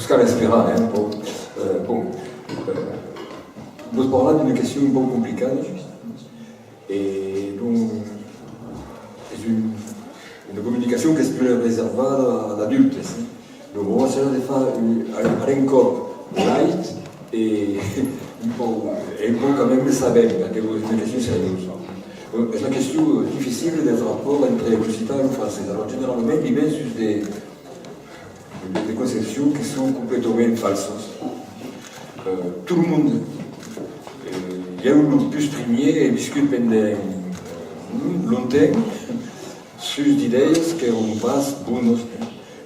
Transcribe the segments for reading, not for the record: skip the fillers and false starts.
Pascal espera, nous parlons d'une question un peu compliquée, et donc, c'est une communication qui est plus réservée à l'adultes. Donc, on va essayer de faire un corps light et un peu quand même saber, parce que c'est une question sérieuse. C'est une question difficile des rapports entre l'occitan et le français. Alors, généralement, il vient sur des conceptions qui sont complètement fausses. Tout le monde, il y a eu le plus premier et discute pendant longtemps sur des idées qu'on passe bonnes.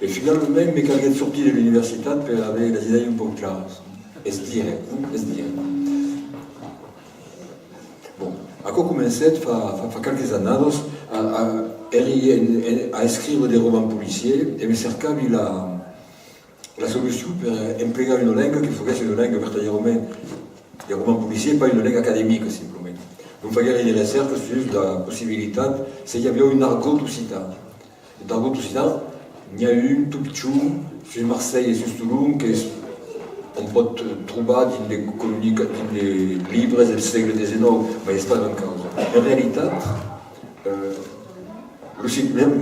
Et finalement, mais quand il est sorti de l'université, il avait des idées un peu claires. Est-ce dire. Bon, à quoi commencer, il y a quelques années, à écrire des romans policiers, et me cercava la solution pour employer une langue qui fosse une langue vertaderament des romans policiers, pas une langue académique simplement. Donc il fallait des recherches sur la possibilité, s'il y avait un argot occitan. L'argot occitan, il y a eu un tout petit sur Marseille et sur Toulouse, qu'on peut trouver dans des colonies, dans des livres du siècle XIX, mais ce n'est pas en cause. En réalité,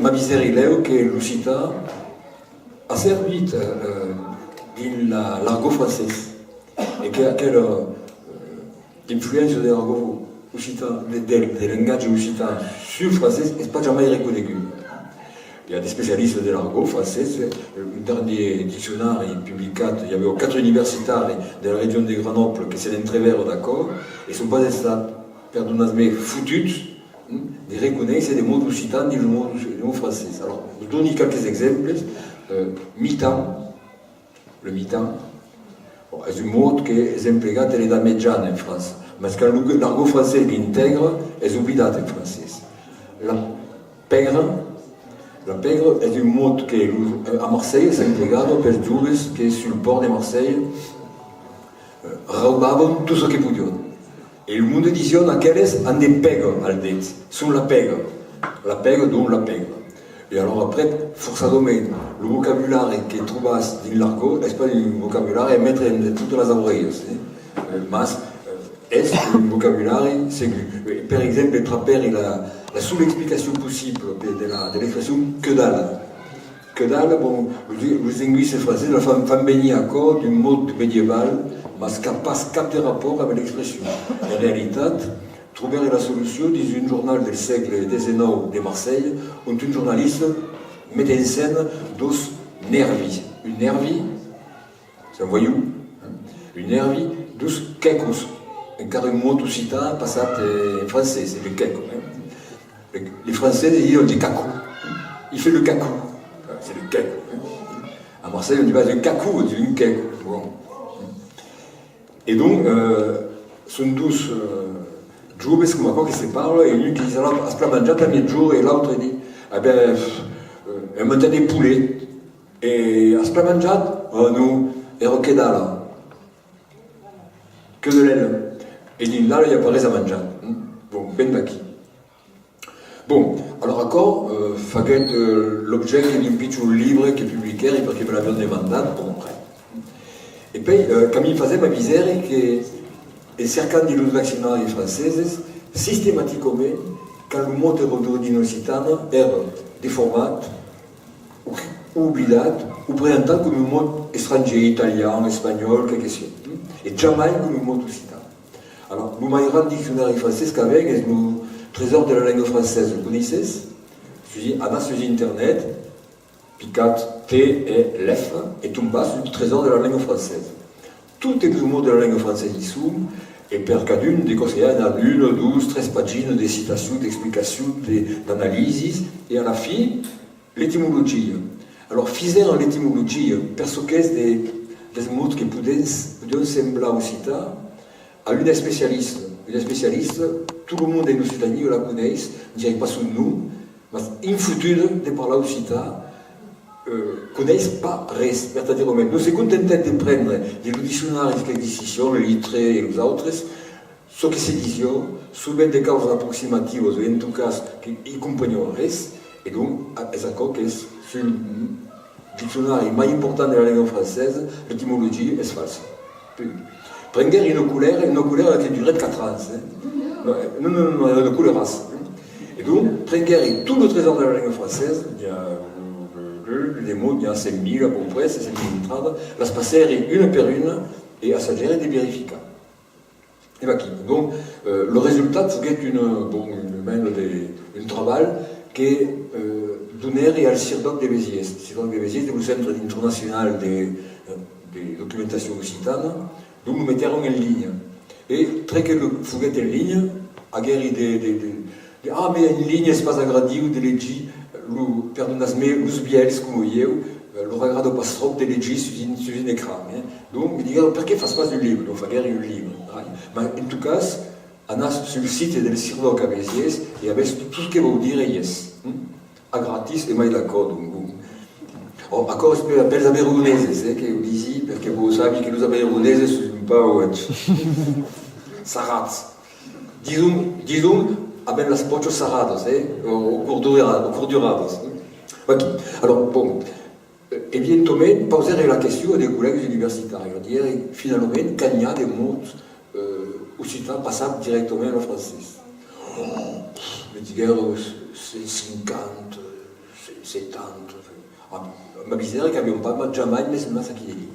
ma misère est que l'occitan a servi dans l'argot français et quelle influence de l'argot occitan, des langages occitans sur le français n'est pas jamais reconnue. Il y a des spécialistes de l'argot français. Le dernier dictionnaire publié, il y avait 4 universitaires de la région de Grenoble qui s'est entrevers d'accord, et ne sont pas pardonnez-moi, foutus de reconnaître des mots occitans et des mots français. Alors, je donne quelques exemples. Mi-temps, le mi-temps, c'est un mot qui est employé dans les médiane en France, mais quand l'argot français l'intègre, c'est oublié en français. La pègre est un mot qui à Marseille c'est employé pour les joueurs qui sur le port de Marseille raubaven tout ce qu'ils pouvaient. Et le monde disait qu'elles ont des pègres al det, sont la pègre dont la pègre. Et alors après, forcément, le vocabulaire qui est trouvé dans l'argot, n'est pas un vocabulaire à mettre dans toutes les oreilles. Mais est un vocabulaire sécu. Par exemple, le trapper est la sous-explication possible de l'expression que dalle. Que dalle, bon, les linguistes français, la femme baignée encore d'un mot médiéval, mais qui n'a pas de rapport avec l'expression. En réalité, trouver la solution dans un journal du siècle XIX de Marseille, où un journaliste met en scène deux nervis. Une nervie, c'est un voyou, une nervie, deux kekos. Un carré mot occitan passé en français, c'est le keko. Les Français disent on dit cacou. Il fait le cacou. C'est le keko. À Marseille, on dit pas un cacou, on dit un keko. Bon. Et donc, sont tous joueurs comme quoi qui se parlent, et lui qui dit alors, à ce plat t'as mis jour, et l'autre dit, eh bien, elle me des poulets. Et à ce plat nous, et roquedala. Que de l'aile. Et il dit là, il n'y a pas rien à manger. Bon, ben d'acquis. Bon, alors encore, Faguet, l'objet qui est un petit livre qui est publié, parce qu'il avait un mandat, bon, après. Et puis, comme il faisait ma misère, et cercant des luttes vaccinales françaises, systématiquement, quand le mot de occitan est déformé, ou oublié, ou présenté comme un mot étranger, italien, espagnol, quelque chose. Et jamais comme un mot occitan. Alors, le meilleur dictionnaire français qu'avec est le trésor de la langue française. Vous connaissez? Je dis, Anna sur Internet, picat T et F, et tombe sur le trésor de la langue française. Tout est le mot de la langue française ici, et per cadune des conseillers dans 1, 12, 13 pagines de citations, d'explications, d'analyses, et à la fin, l'étymologie. Alors, faisant l'étymologie, parce que des mots qui pouvaient sembler occitan, à une spécialiste, tout le monde en Occitanie la connaît, je ne dirais pas sur nous, mais une foutue de parler occitan, connaissent pas rien, c'est-à-dire nous sommes contents de prendre des dictionnaires de décision, les lettrés et les autres, ce qui se disent, souvent des causes approximatives, ou en tout cas, qui ne comprennent rien, et donc, c'est encore que sur diccionari mai important de la langue française, l'étymologie est false. Prenguer une couleur qui durait 4 ans. Non, une couleur. Et donc, Prenguer est tout le trésor de la langue française, il y a les mots, il y a 5000 à peu près, c'est 5000 entrades, la spacère est une per une, et à s'agérer des vérificats. Et bien, donc, le résultat, c'est un travail qui est donné et al Cirdoc de Béziers. Cirdoc de Béziers est le centre international des documentations occitanes, donc nous mettons en ligne. Et très que le fouguet en ligne, a guéri ah, mais une ligne, c'est pas agradi ou de leggi, perdonasme, l'us biels, comme eu, le regard pas trop de leggi sur un écran. Donc, je dis, pourquoi ne fasse pas du livre? Donc, il faut faire un livre. Mais en tout cas, on a sur le site de Cirdoc à Béziers, et avec tout ce que vous dire, yes. À gratis, et moi, d'accord. Oh, encore, je peux appeler les Aberouneses, que vous disiez, parce que vous savez que les Aberouneses ne sont pas sarats. Disons, avec las pochos sarrados, au cours du rados. Ok. Alors, bon, et bien, Tomé, poser la question des collègues universitaires. Dire, finalement, qu'il y a des mots occitans passables directement au français. Je dis, c'est 50, c'est 70. Ma misère, qu'il n'y a pas jamais, mais c'est ça qui les dit.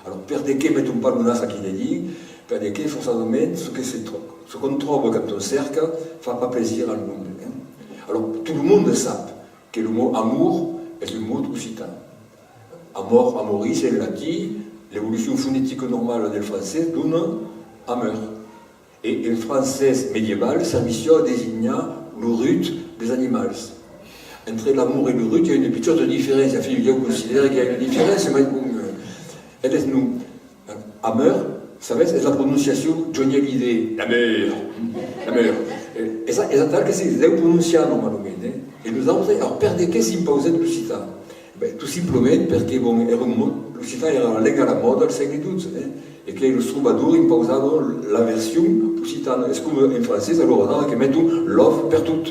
Alors, perdez que mettons pas le ça qui les dit, perdez que forcément, ce qu'on trouve quand on cercle, ne fait pas plaisir à le monde. Alors, tout le monde sait que le mot amour est le mot occitan. Amor, amoris, c'est le latin, l'évolution phonétique normale du français donne ameur. Et le français médiéval servicio désigne le rut des animaux. Entre l'amour et le rut, il y a une petite différence. Il y a considère qu'il y a une différence, mais elle est nous. Ameur, ça va être la prononciation Johnny Hallyday. La mer. Et ça, c'est la prononciation normalement. Et nous avons alors perdre que si imposé de l'Occitane. Tout simplement parce que l'Occitane era la langue à la mode al siècle XII. Et que les troubadours imposaient la version occitane. Est-ce qu'en français, alors on a que mettre l'offre per tout.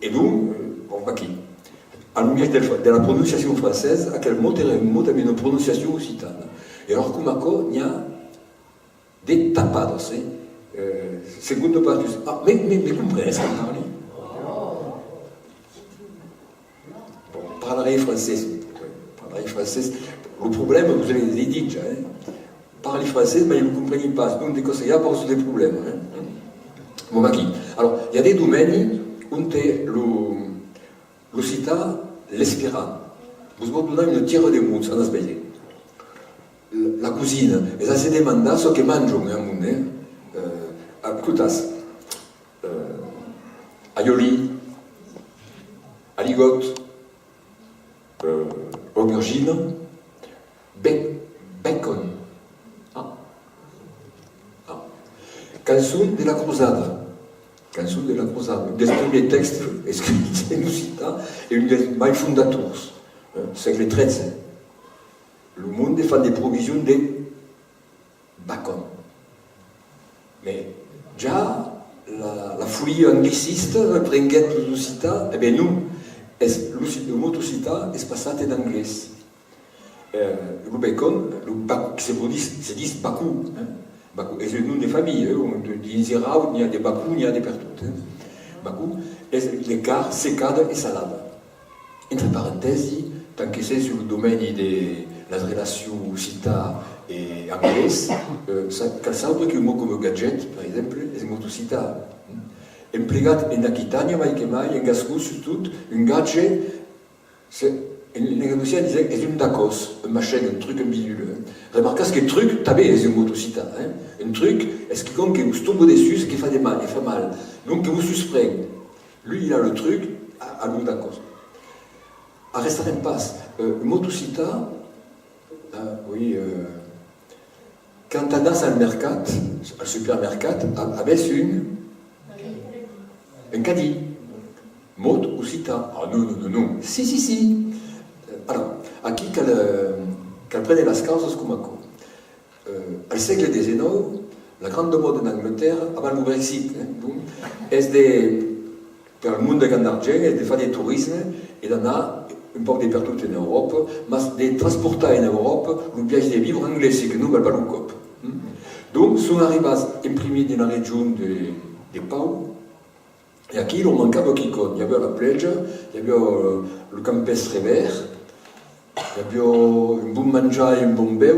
Et donc, on va qui à lumière de la prononciation française, à quel mot est un mot avec une prononciation occitane. Et alors, comme il y a des tapados, secondo pas. Ah, mais comprenez ce qu'on parle? Bon, parlerai français. Le problème, vous avez dit déjà, parler français, mais vous ne comprenez pas. Donc, des conseillers posent des problèmes. Bon, bah qui? Alors, il y a des domaines où l'occitan, l'espérant. Vous me donnez une tire de mots, ça n'a pas été. La cuisine, et ça c'est demandé ce que mangent au monde. Écoutez, aioli, aligote, aubergine, bacon. Canzone de la Cruzada. Canzone de la Cruzada. Un des premiers textes écrits en occitan et un des mai fondators, siècle XIII. Le monde fait des provisions de bacon. Mais déjà, la folie angliciste prenait l'occitan, eh bien nous, le mot occitan est passé en anglais. Le bacon, c'est dit bacou. Et c'est le nom des familles, on dit Zira, il y a des bacou, il y a des pertoutes. Bacou, les quarts, sécades et salades. Entre parenthèses, tant que c'est sur le domaine de la relation occitane et anglaise, cal sabre que le mot comme gadget, par exemple, est un mot occitan. Emplegat en Aquitania, mai que mai, en Gascou, surtout, un gadget, les négociants disaient que c'est un tacos, un machin, un truc, un bidule. Remarquez que le truc, tabé, c'est un mot occitan. Un truc, est-ce qu'il compte que vous tombez dessus, ce qui fait mal, il fait mal. Donc que vous suspendez. Lui, il a le truc, à l'eau tacos. À rester en passe. Le mot occitan, oui, quand on a au mercat, au supermercat, avec un caddie. Mot occitan. Ah non. Si. Alors, aquí qu'elle prenne las causas comme ça. Au siècle XIX, la grande mode en Angleterre, avant le Brexit, est pour le monde de Gandargen, est de faire des tourismes et d'en a un poc dappertut en Europa, mas de transportar en Europa lo viatge de vivre anglès que non val pas un cop. Donc, sont arribats imprimés dans la région de Pau, et aquí il en mancava quelqu'un. Il y avait la plage, il y avait le campestre vert, il y avait un bon menjar et un bon beure,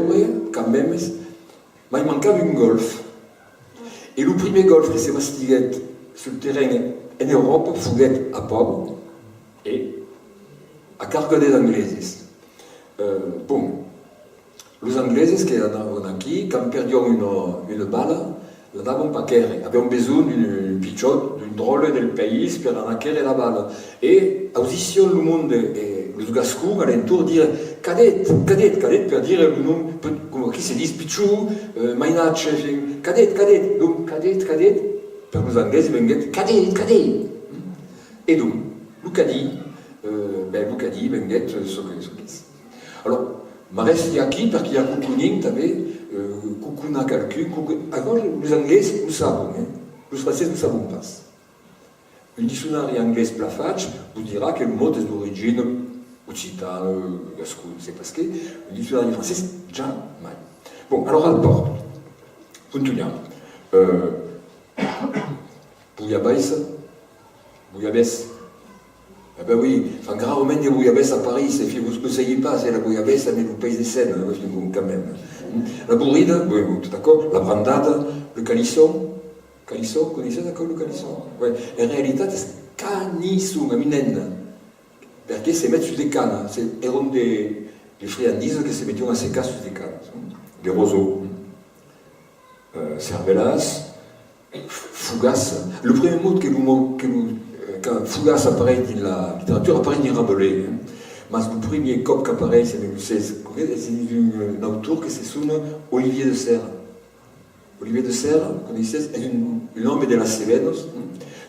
quand même, mais il manquava un golf. Et le premier golf que s'est bastigué sur le terrain en Europe fuguet à Pau et à cargo des Angleses. Bon, les Angleses qui erano aquí, quand perdions une balle, la davam pas quere. Abbiamo besoin d'un pichot, d'un drôle del pays per anar quere la balle. Et audition le monde et les gascons alentour dire cadet, cadet, cadet, per dire le nom, comme qui se dit pichou, mainatche, cadet, cadet. Donc cadet, cadet, per les Anglais, venget cadet, cadet. Et donc, Lucadi, Lucadi, venget, ce que c'est. Alors, ma reste aquí parce qu'il y a Kukuning, també, Kukuna calcul. Alors, les Anglais, nous savons, les Français, nous savons pas. Un dictionnaire anglais plafage vous dira que le mot est d'origine occitane, gascon, c'est parce que le dictionnaire français, jamais. Bon, alors, à la porte, continuons. Bouillabaisse. Eh ben oui, enfin, gravement des bouillabaisse à Paris, c'est fait, vous ne savez pas, c'est la bouillabaisse, mais le pays des Seines, quand même. La bourride, oui, tout d'accord, la brandade, le calisson. Calisson, vous connaissez d'accord le calisson? Oui, en réalité, c'est canisson, à minenne. Parce que c'est mettre sur des cannes, c'est des friandises que se mettent à sécar sur des cannes. Des roseaux. Cervelas, fougasse. Le premier mot quand fougasse apparaît dans la littérature, apparaît dans Rabelais. Mais le premier cop qui apparaît, c'est un auteur qui se sonne Olivier de Serres. Olivier de Serres, vous connaissez, est un homme de la Cévennes,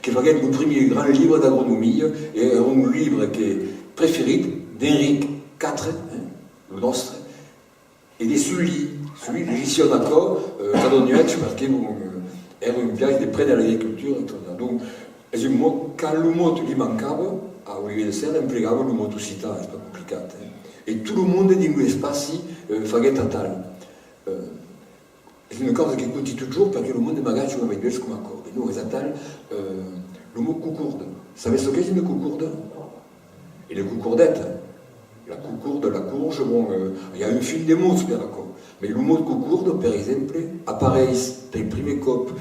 qui a fait le premier grand livre d'agronomie, et un livre qui est préféré d'Henrique IV, le nostre, et de celui de l'édition d'accord, Cadognuec, parce qu'il y a un viage de près de l'agriculture. Donc, quand le mot lui manquait, à Olivier de Serres, il employait le mot occitan, c'est pas compliqué. Et tout le monde dans l'espace faisait total. C'est une cause qui continue toujours parce que le monde est magage avec des comme accord. Et nous, les attales, le mot coucourde. Vous savez ce qu'est une coucourde? Et les coucourdettes. La coucourde, la courge, bon, il y a un fil de mots, c'est d'accord. Mais le mot de coucourde, par exemple, apparaît dans le premier cop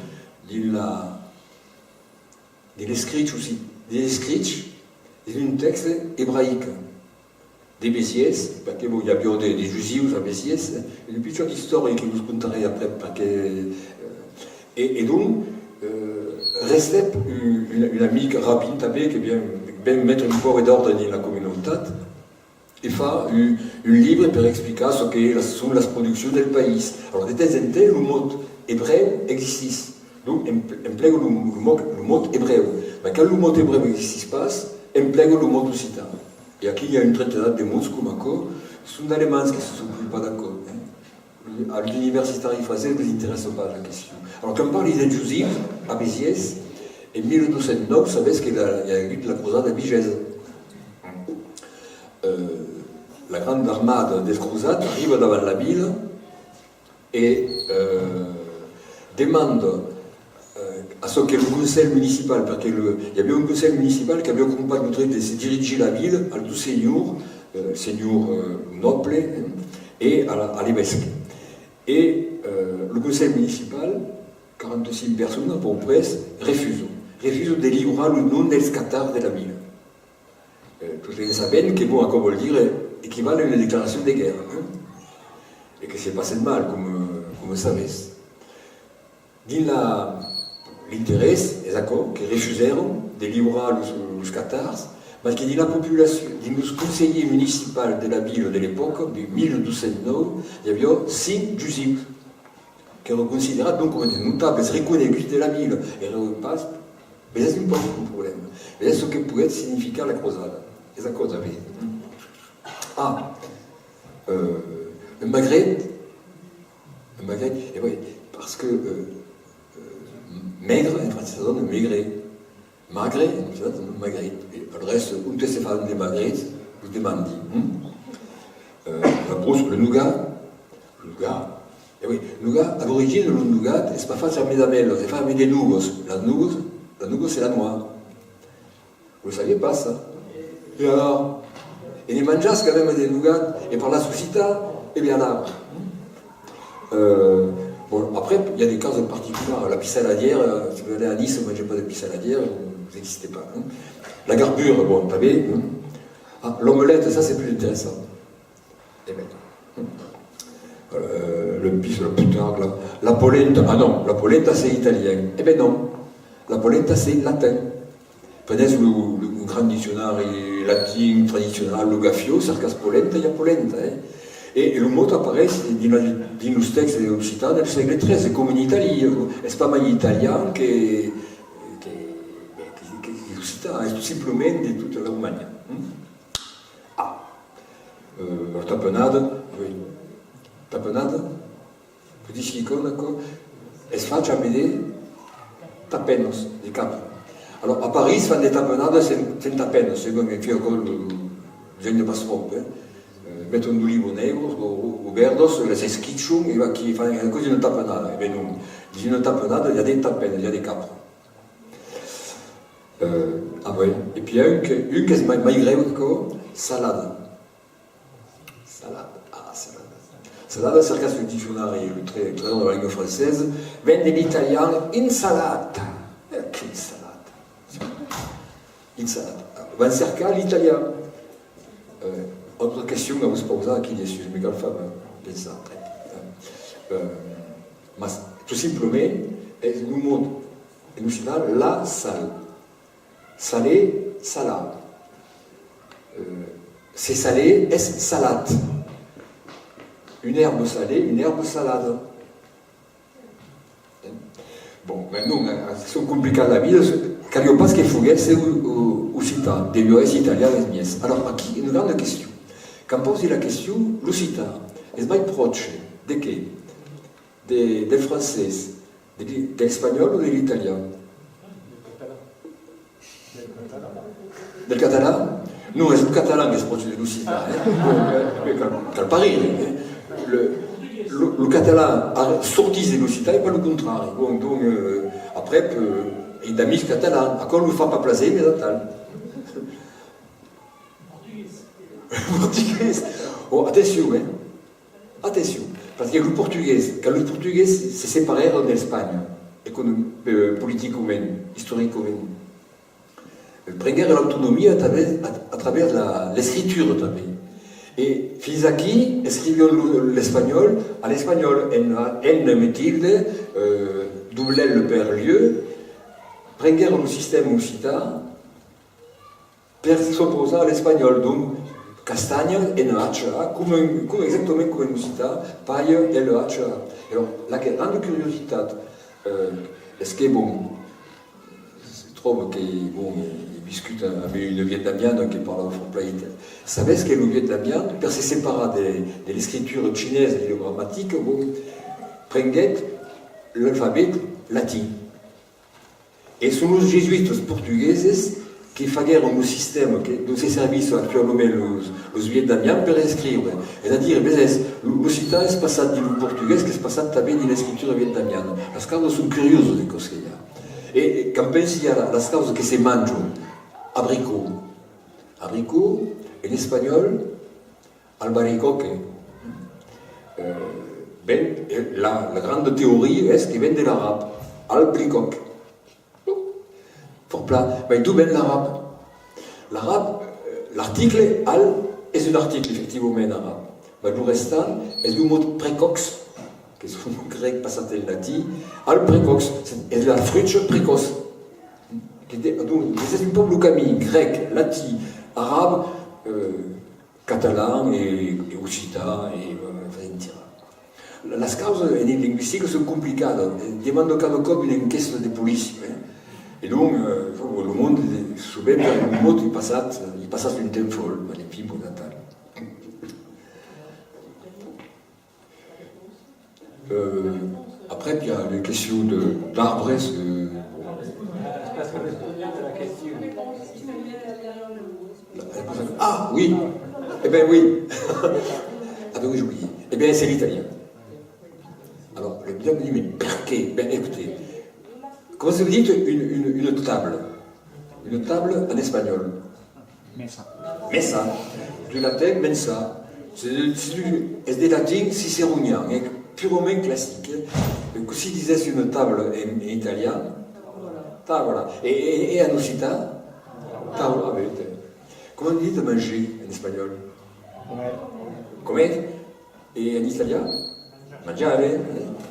de l'escritch aussi. De l'escritch, c'est un texte hébraïque. Des Bessiès, parce qu'il y a bien des Juifs à Bessiès, et puis tu as l'histoire que vous conterez après, parce que, et donc, restait une amie rabbine qui vient mettre un peu d'ordre dans la communauté, et fait un livre pour expliquer ce que sont les productions du pays. Alors, de temps en temps, le mot hébreu existe. Donc, on plaît le mot hébreu. Mais quand le mot hébreu n'existe pas, on plaît le mot occitan. Et ici, il y a une trentaine de mots comme accord. Ce sont allemands qui ne se sont pas d'accord. À l'université française, ne les intéresse pas la question. Alors, quand on parle des Juifs à Béziers, en 1209, vous savez qu'il y a eu la croisade à Bigèze. La grande armade des croisades arrive devant la ville et demande à ce que le conseil municipal, parce qu'il y avait un conseil municipal qui avait comme pas de se diriger la ville à tout seigneur, noble, et à l'évêque. Et le conseil municipal, 46 personnes pour presse, refuse de délivrer le nom des cathares de la ville. Tous les savent que, bon, comme on le dire, équivalent à une déclaration de guerre. Et que c'est passé de mal, comme vous savez. L'intérêt, les accords, qui refusèrent de livrer les cathares, parce que dans la population, dans le conseiller municipal de la ville de l'époque, de 1209, il y avait 5 Juifs, qui étaient considérés donc comme des notables, reconnus de la ville, et repassent. Mais ça, c'est pas un problème. Mais c'est ce que pouvait signifier la croisade. Les accords avaient. Le Maghreb, et oui, parce que maigre, en français, ça donne maigret. Magret, ça donne magret. Et le reste, on te sait faire des magrets, vous demandez. La brousse, le nougat. Le nougat. Eh oui, le nougat, à l'origine, le nougat, c'est pas facile à mettre c'est fait avec des nougos. La nougos, c'est la noix. Vous ne saviez pas ça? Et alors? Et les mangas quand même des nougats, et par la suscita, eh bien là. Bon, après, il y a des cas particuliers. La pissaladière, si vous allez à Nice, ne mangez pas de pissaladière, vous n'existez pas. Hein. La garbure, bon, vous savez. Hein. Ah, l'omelette, ça c'est plus intéressant. Eh bien. Le pisse, le putain, la polenta, ah non, la polenta c'est italien. Eh bien non, la polenta c'est latin. Prenez le grand dictionnaire latin traditionnel, le gaffio, cercas polenta, il y a polenta. Et le mot apparaît dans le texte occitan del siècle XIII, comme en Italie. C'est pas mal italien que l'occitan, c'est tout simplement de toute la Roumanie. Ah, la tapenade, oui. Tapenade, petit silicone, d'accord, et se fait appeler tapenos, des capes. Alors, à Paris, ils font des tapenades, c'est tapenos, c'est comme un fiocco, je ne passe pas. Mettono d'olivo negro o verdos, les esquitchum, qui font une tapenade. Eh bien non, dans une tapenade, il y a des tapenes, il y a des capres. Ah oui, et puis une qui est malgré, salade. Salade. Salada cerca sul dizionario, il traduttore della lingua francese, vende l'italiano insalata. Che insalata? Insalata. Va cercare l'italiano. Autre question à vous poser qui est sur Miguel Femme, pensate. Ma tout simplement, è un mot enuncial la sal. Salé, salat. C'est salé, est salade. Une herbe salée, une herbe salade. Bon, maintenant, la question compliquée de la vie, car il n'y a pas ce qu'il faut dire, c'est l'Occitane, des vieux italiens et des mies. Alors, aquí, une grande question. Quand on pose la question, l'Occitane, est-ce plus proche de qui? Des Français, de l'espagnol ou de l'italien? Del catalan? Non, c'est le catalan qui est proche de l'Occitane. Cal Paris. Le catalan a sorti de l'Occitane et pas le contraire. Bon, donc, après, il y a des amis catalans. Encore, ne faut pas placer, mais d'attendre. Portugais. Oh, attention, hein. Attention. Parce que le portugais, quand le portugais s'est séparé de l'Espagne, politiquement, historiquement, prenait l'autonomie à travers l'écriture. Et Fisaki écrivait l'espagnol, à l'espagnol, N. Mathilde, doublait le père lieu, prenait le système occitan, pour s'opposer à l'espagnol. Donc, castagne, NHA, comme exactement comme en occitan, paille, LHA. Alors, la grande curiosité, est-ce que, bon, je trouve qu'il discute avec une vietnamienne qui parle au franglais. Savez ce qu'est le vietnamien? Parce que c'est séparé de l'écriture chinoise et de la grammatique, vous prenez l'alphabet latin. Et ce sont les jésuites portugais qui font un système de ces services actuellement les vietnamiens pour inscrire. C'est-à-dire, l'occitan est passé du portugais qui est passé también de l'écriture vietnamienne. Les causes sont curieuses de ce qu'il y a. Et quand on pense à las causes que se mangent, abricot. Abricot, en espagnol, albaricoque. La grande théorie est qu'il vient de l'arabe, albricoque. Fort plat. Mais d'où vient l'arabe? L'arabe, l'article al est un article effectivement en arabe. Mais le restant est du mot précox, qui est un mot grec passé en latin, al précox, c'est la fruche précoce. Donc, c'est un peuple camin, grec, latin, arabe, catalan et occitan et las causas linguistiques sont compliquées, demandent cada cop une enquête de police. Et donc, le monde, souvent, le mot, il passe une temps folle, les filles pour Natal. Après, il y a les questions d'arbres. Ah, Ah, oui. Eh bien, oui. Ah, ben oui, j'ai oublié. Eh bien, c'est l'italien. Alors, le bien me dit, mais perché? Ben, écoutez, comment vous dites une table? Une table en espagnol. Mesa. Mesa. Du latin, mensa. C'est des latins cicéroniens, hein, purement classique. Donc, si disait une table en italien, tavola. Et en occitan, tavola. Comment on dit de manger en espagnol? Comer. Et en italien? Mangiare.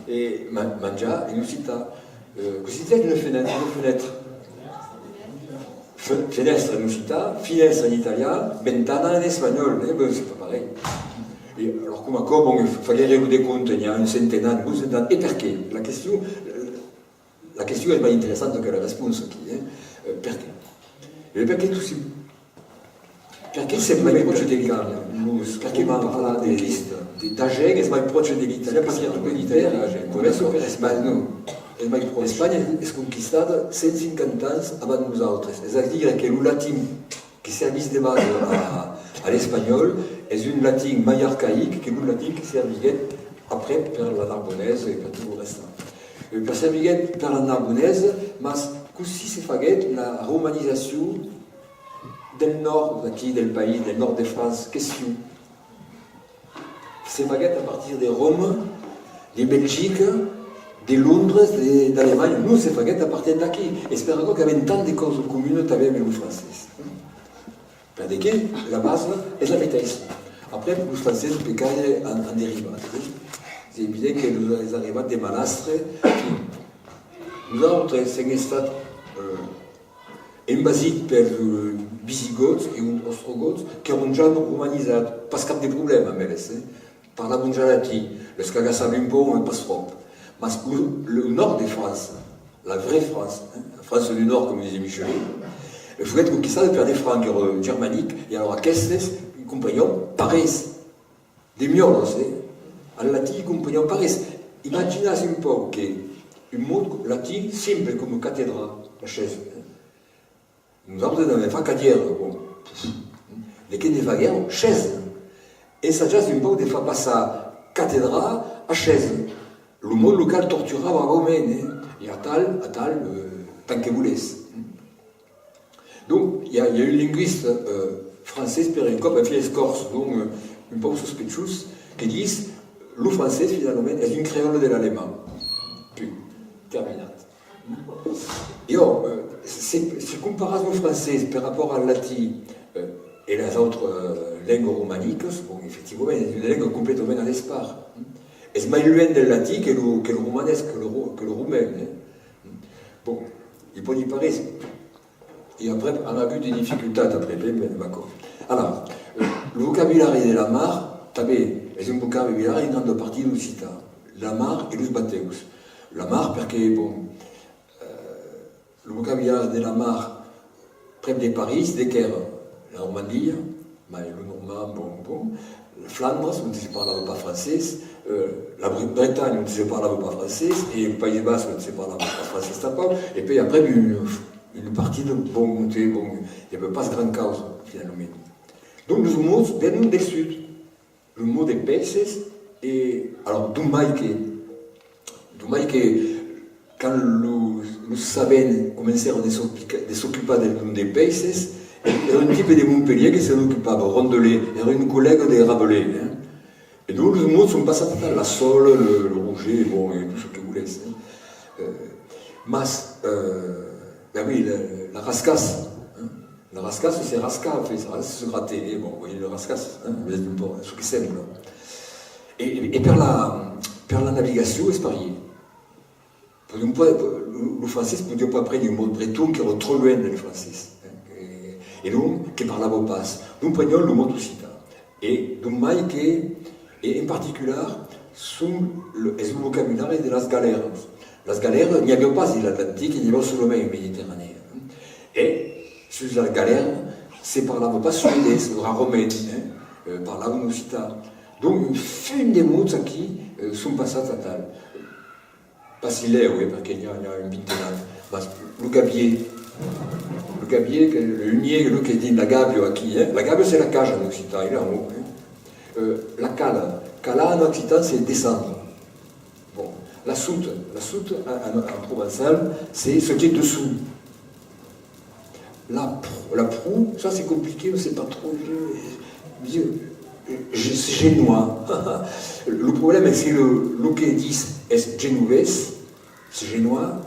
Et mangia en occitan. Così une fenêtre. Finestre en occitan, finestre en italien, ventana en espagnol. Ben, c'est pas pareil. Et alors, comme bon, il fallait régler des comptes, il y a une centenaire, deux centenaires, et perché? La question est pas intéressante que la réponse qui est perché. Et le perché tout simple. Perché c'est mai proche dell'Italia? Perché parla d'Agen è mai proche dell'Italia? Perché l'Italia è no. L'Espagne est conquistada 150 ans avant nous autres. C'est-à-dire que le latin qui servit de base à l'espagnol est une latin mai archaïque que le latin qui servit après per la Narbonnaise et per tout le reste. Per servir per la Narbonnaise, mas così si faguet la romanisation del nord d'aquí, del pays, del nord de France. Question. C'est faguet à partir de Rome, de Belgique, de Londres, d'Allemagne. Nous, c'est faguet à partir d'aquí. Espero qu'il y avait tant de causes communes avec les Français. Parce que la base est la métaïsme. Après, les Français peuvent caler en dériva. C'est évident que nous arrivons des malastres. Nous avons c'est un état invasif par les Visigoths et les Ostrogoths qui ont déjà romanisé, parce qu'il y a des problèmes à Mélès. Par la Monjalati, le Scagasalimpo, on passe trop. Mais le nord de France, la vraie France, la France du Nord, comme disait Michelet, il faut être conquisté par des Francs germaniques, et alors à Kestes, ils compagnon Paris. Des miolos, en latin, ils compagnon Paris. Imaginez un peu qu'un mot latin simple comme cathédrale, la chaise. Nous avons dans les facadières, bon, les quais des vaguères, chaise. Et ça, c'est un peu des fois passer cathédrale à chaise. Le monde local tortura romaine, et à tal, tant que vous laissez. Donc, il y a une linguiste française, Pierre Cop, et Félix Corse, donc un peu suspicious, qui disent le français, finalement, est une créole de l'allemand. Puis, terminat. Et alors, cette comparaison française par rapport à latin et les autres langues romaniques, bon, effectivement, c'est une langue complètement à l'espace. C'est plus loin du latin que le romanesque, que le roumain. Bon, il peut y parler. Et après, on a vu des difficultés après, mais d'accord. Alors, le vocabulaire de la mare, c'est un vocabulaire en grande partie d'Occitan. La mare et les Bateus. La mare, parce que, bon, le vocabulaire de la mare, près de Paris, c'est d'Equerre. La Normandie, mais le normand, bon. Flandre, on ne se parle pas français. La Bretagne, on ne se parle pas français. Et le Pays Basque, on ne se parle pas français d'abord. Et puis après, une partie de bon, il n'y avait pas de grande cause, finalement. Donc, les mots viennent du sud. Le mot des peces, et alors, Dumaïke, quand nous savions commencer à s'occuper des peces, il y a un type de Montpellier qui s'en occupait, Rondelet, il y a une collègue des Rabelais. Hein. Et donc, les mots sont passés à la sole, le rouget, bon, et tout ce que vous voulez. Ben oui, la rascasse. Hein. La rascasse, c'est rasca, en fait, ça se gratter. Et bon, vous voyez, le rascasse, hein, ce qui est simple. Et par la navigation, c'est pareil. Le français, ne peut pas prendre du mot breton qui est trop loin du français. Et donc, qui parlava pas. Nous prenions le mot occitan. Et donc, et en particulier, le vocabulaire de las galères. Las galères, il n'y avait pas l'Atlantique, il y avait seulement la Méditerranée. Et sur la galère, c'est parlava pas suédois, c'est romain, parlava en occitan. Donc, une fin de mots qui sont passés à tal. Pas si l'air, oui, parce qu'il y a une vingtaine. Le gabier, le hunier, le qui dit la gabio à qui, hein. La gabio c'est la cage en occitan, il est en haut. Hein. La cala en occitan c'est descendre. Bon. La soute en provençal, c'est ce qui est dessous. La proue, ça c'est compliqué, on ne sait pas trop. C'est génois. Le problème, c'est le que dit est genuves, c'est génois,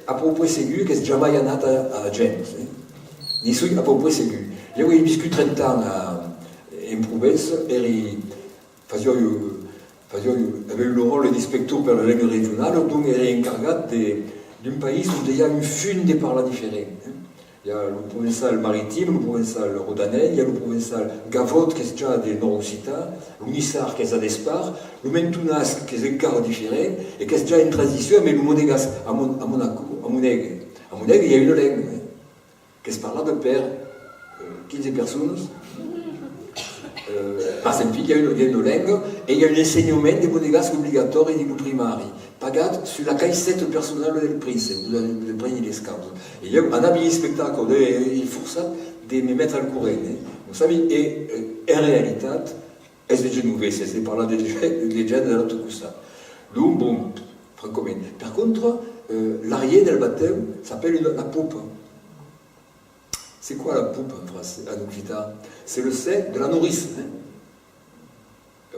a propos ségur, qu'est-ce que jamais anat à James. Ni ceux à propos ségur. Il y a eu une discussion 30 ans en Provence, et il avait eu le rôle d'inspecteur pour la langue régionale, donc il est encargé d'un pays où il y a une fune des parlants différents. Il y a le provençal maritime, le provençal rodanais, il y a le provençal gavotte, qui est déjà des nord-occitans, le nissar, qui est à d'espar, le mentounasque, qui est un quart différent, et qui est déjà une transition, mais le monégasque, à Monaco, à Monégue. À Monégue, il y a une langue, qui se parle de père, 15 personnes. À Saint-Pic, il y a une langue, et il y a un enseignement des monégasques obligatoire et du primari. Pagat sur la caissette personnelle del prince, vous prenez les scouts. Et il y a un habillé spectacle, il faut ça, de me mettre al courant. Vous savez, et en réalité, est-ce que je nous vais, c'est par là des légendes de l'autre ça. Donc, bon, francomen. Par contre, l'arrière del baptême s'appelle la poupe. C'est quoi la poupe en français, en occitan? C'est le sein de la nourrice. Hein.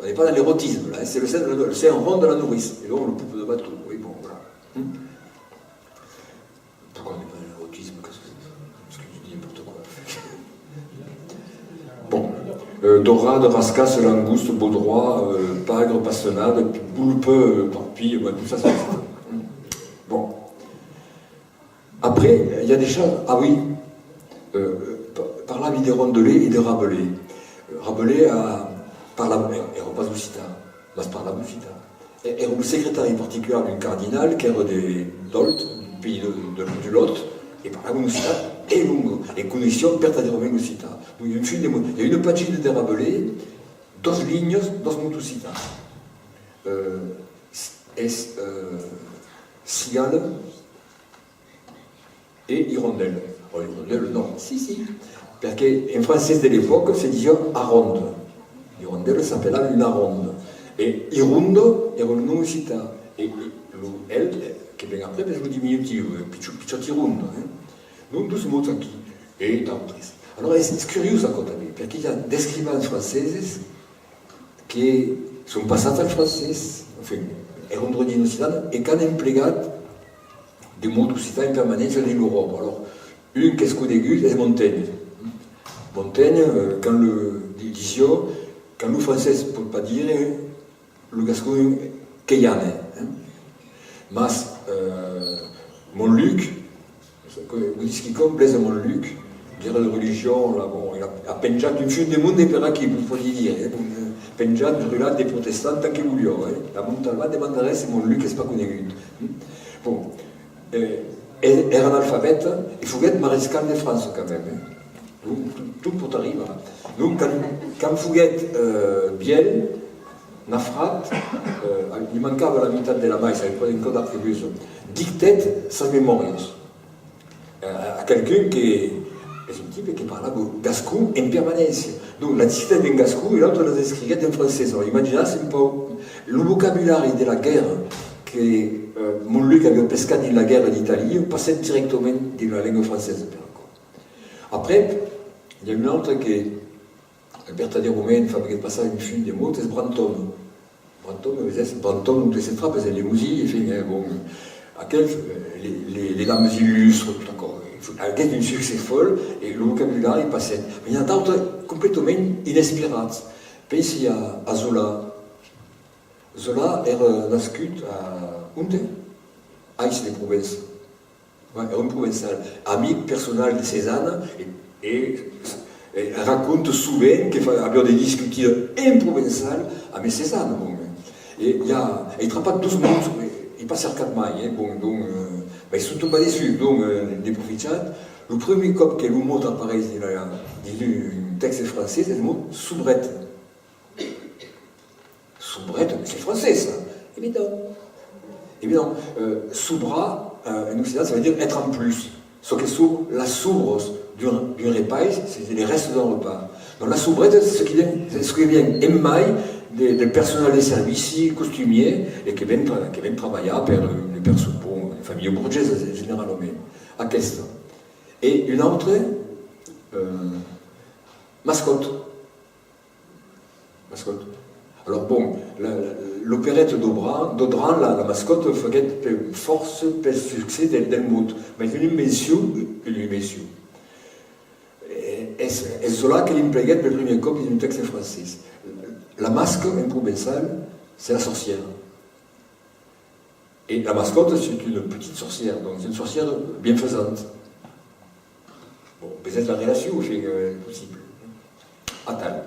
On n'est pas dans l'érotisme, là, hein. C'est le sein rond de la nourrice. Et donc le poupe de bateau. Oui, bon, voilà. Pourquoi on n'est pas dans l'érotisme? Parce que tu dis n'importe quoi. Bon. Dorade, rascasse, langouste, baudroie, pagre, pastenade, poulpe, torpille, tout ça, c'est ça. Bon. Après, il y a des choses. Ah oui. Par la vie des rondelets et des rabelais. Rabelais par la et repasse l'Occitane, mais par la l'Occitane. Et le secrétaire particulier d'un cardinal qui est des Dolt, du pays du Lot, et par la l'Occitane et lungo. Et conditions perte de romains l'Occitane. Donc il y a une pagine de rabelais, deux lignes, deux mots Occitane. Cigale et hirondelle. Oh, hirondelle, non. Si. Parce qu'en français de l'époque, c'est disait aronde. Hirondelle s'appelait une aronde. Et irundo est le nom occitan. Et elle, qui vient après, c'est le diminutif, pichotirundo. Donc, tous ces mots qui et d'autres. Alors, c'est curieux à côté, parce qu'il y a des écrivains françaises qui sont passés en français, enfin, et rondredine occitane, et qui ont implégué des mots occitans en permanence dans l'Europe. Alors, une qu'est-ce qu'on déguste, c'est Montaigne. Montaigne, quand le disio, quand le français ne peut pas dire, le gascon Keyane. Mas, Montluc, vous dites qu'il comme Blaise Montluc, guerre de religion, là, bon, il a penjat une fuite des mondes des perraquis, vous pourriez dire. Penjat du rulat des protestants tant qu'il voulait. La Montalva demanderait si Montluc n'est pas connu. Bon. Et un alphabète, il faut être maréchal de France quand même. Donc, tout pour arriver. Donc, quand vous êtes Biel, Nafrat, il manquait la mitad de la maille, ça n'avait pas d'encore d'attribution. Dictate sa mémoire à quelqu'un qui est un type qui parle gascon en permanence. Donc, la dictate d'un gascon et l'autre la décrivait en français. Alors, imaginez, c'est un peu le vocabulaire de la guerre que Montluc avait pesqué dans la guerre d'Italie, passait directement dans la langue française. Après, il y a une autre qui est Bertadier Romain, fabriqué de passage une fuite des mots, c'est Brantôme. Brantôme, toutes ces frappes, c'est les musiques, et fait, bon, à quel, les lames illustres, tout d'accord. À quel une succès folle, et le vocabulaire, il passait. Mais il y en a d'autres complètement inespérés. Pensez à Zola. Zola est nascut à Unte, Aix de Provence. Ouais, un provençal, ami personnel de Cézanne, et raconte souvent qu'il y a des discussions en provençal avec Cézanne. Bon, et il ne travaille pas 12 minutes, il passe à 4 mailles. Bon, donc, ils sont tous pas déçus. Donc, les profitants, le premier cop que le mot apparaît dans un texte français, c'est le mot soubrette. Soubrette, mais c'est français ça. Évidemment. Soubra, en occident, ça veut dire être en plus. ce que sont les sobres d'un repas, c'est les restes d'un repas. Donc la soubrette, c'est ce qui vient émailler des personnels de service costumiers et qui viennent travailler pour les personnes, pour les familles bourgeoises généralement. À qu'est-ce? Et une autre, mascotte. Alors bon, l'opérette d'Audran, la mascotte, fait force per succès del mot. Mais une invention. Et c'est cela qu'elle impléguait le premier cop d'un texte français. La masque, en provençal, c'est la sorcière. Et la mascotte, c'est une petite sorcière, donc c'est une sorcière bienfaisante. Bon, peut-être la relation fait possible. Attends.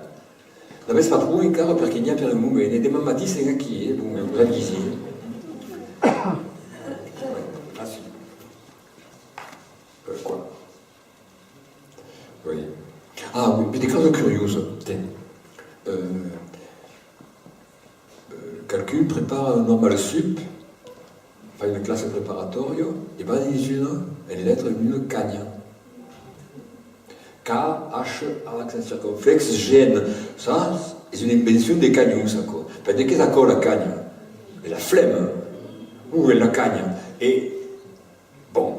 La vez pas trop car perché il y a per un moment et des mamati c'est qui donc vous avez ici. Facile. Quoi? Oui. Ah oui, des choses curieuses. Calcul prépare un normal sup, enfin une classe préparatoire, et va dire une lettre d'une cagne. K, H, accent circonflexe, Gn. Ça, c'est une invention des cagnons, ça, quoi. Enfin, dès qu'ils accordent la cagne, et la flemme, ou la cagne, et bon,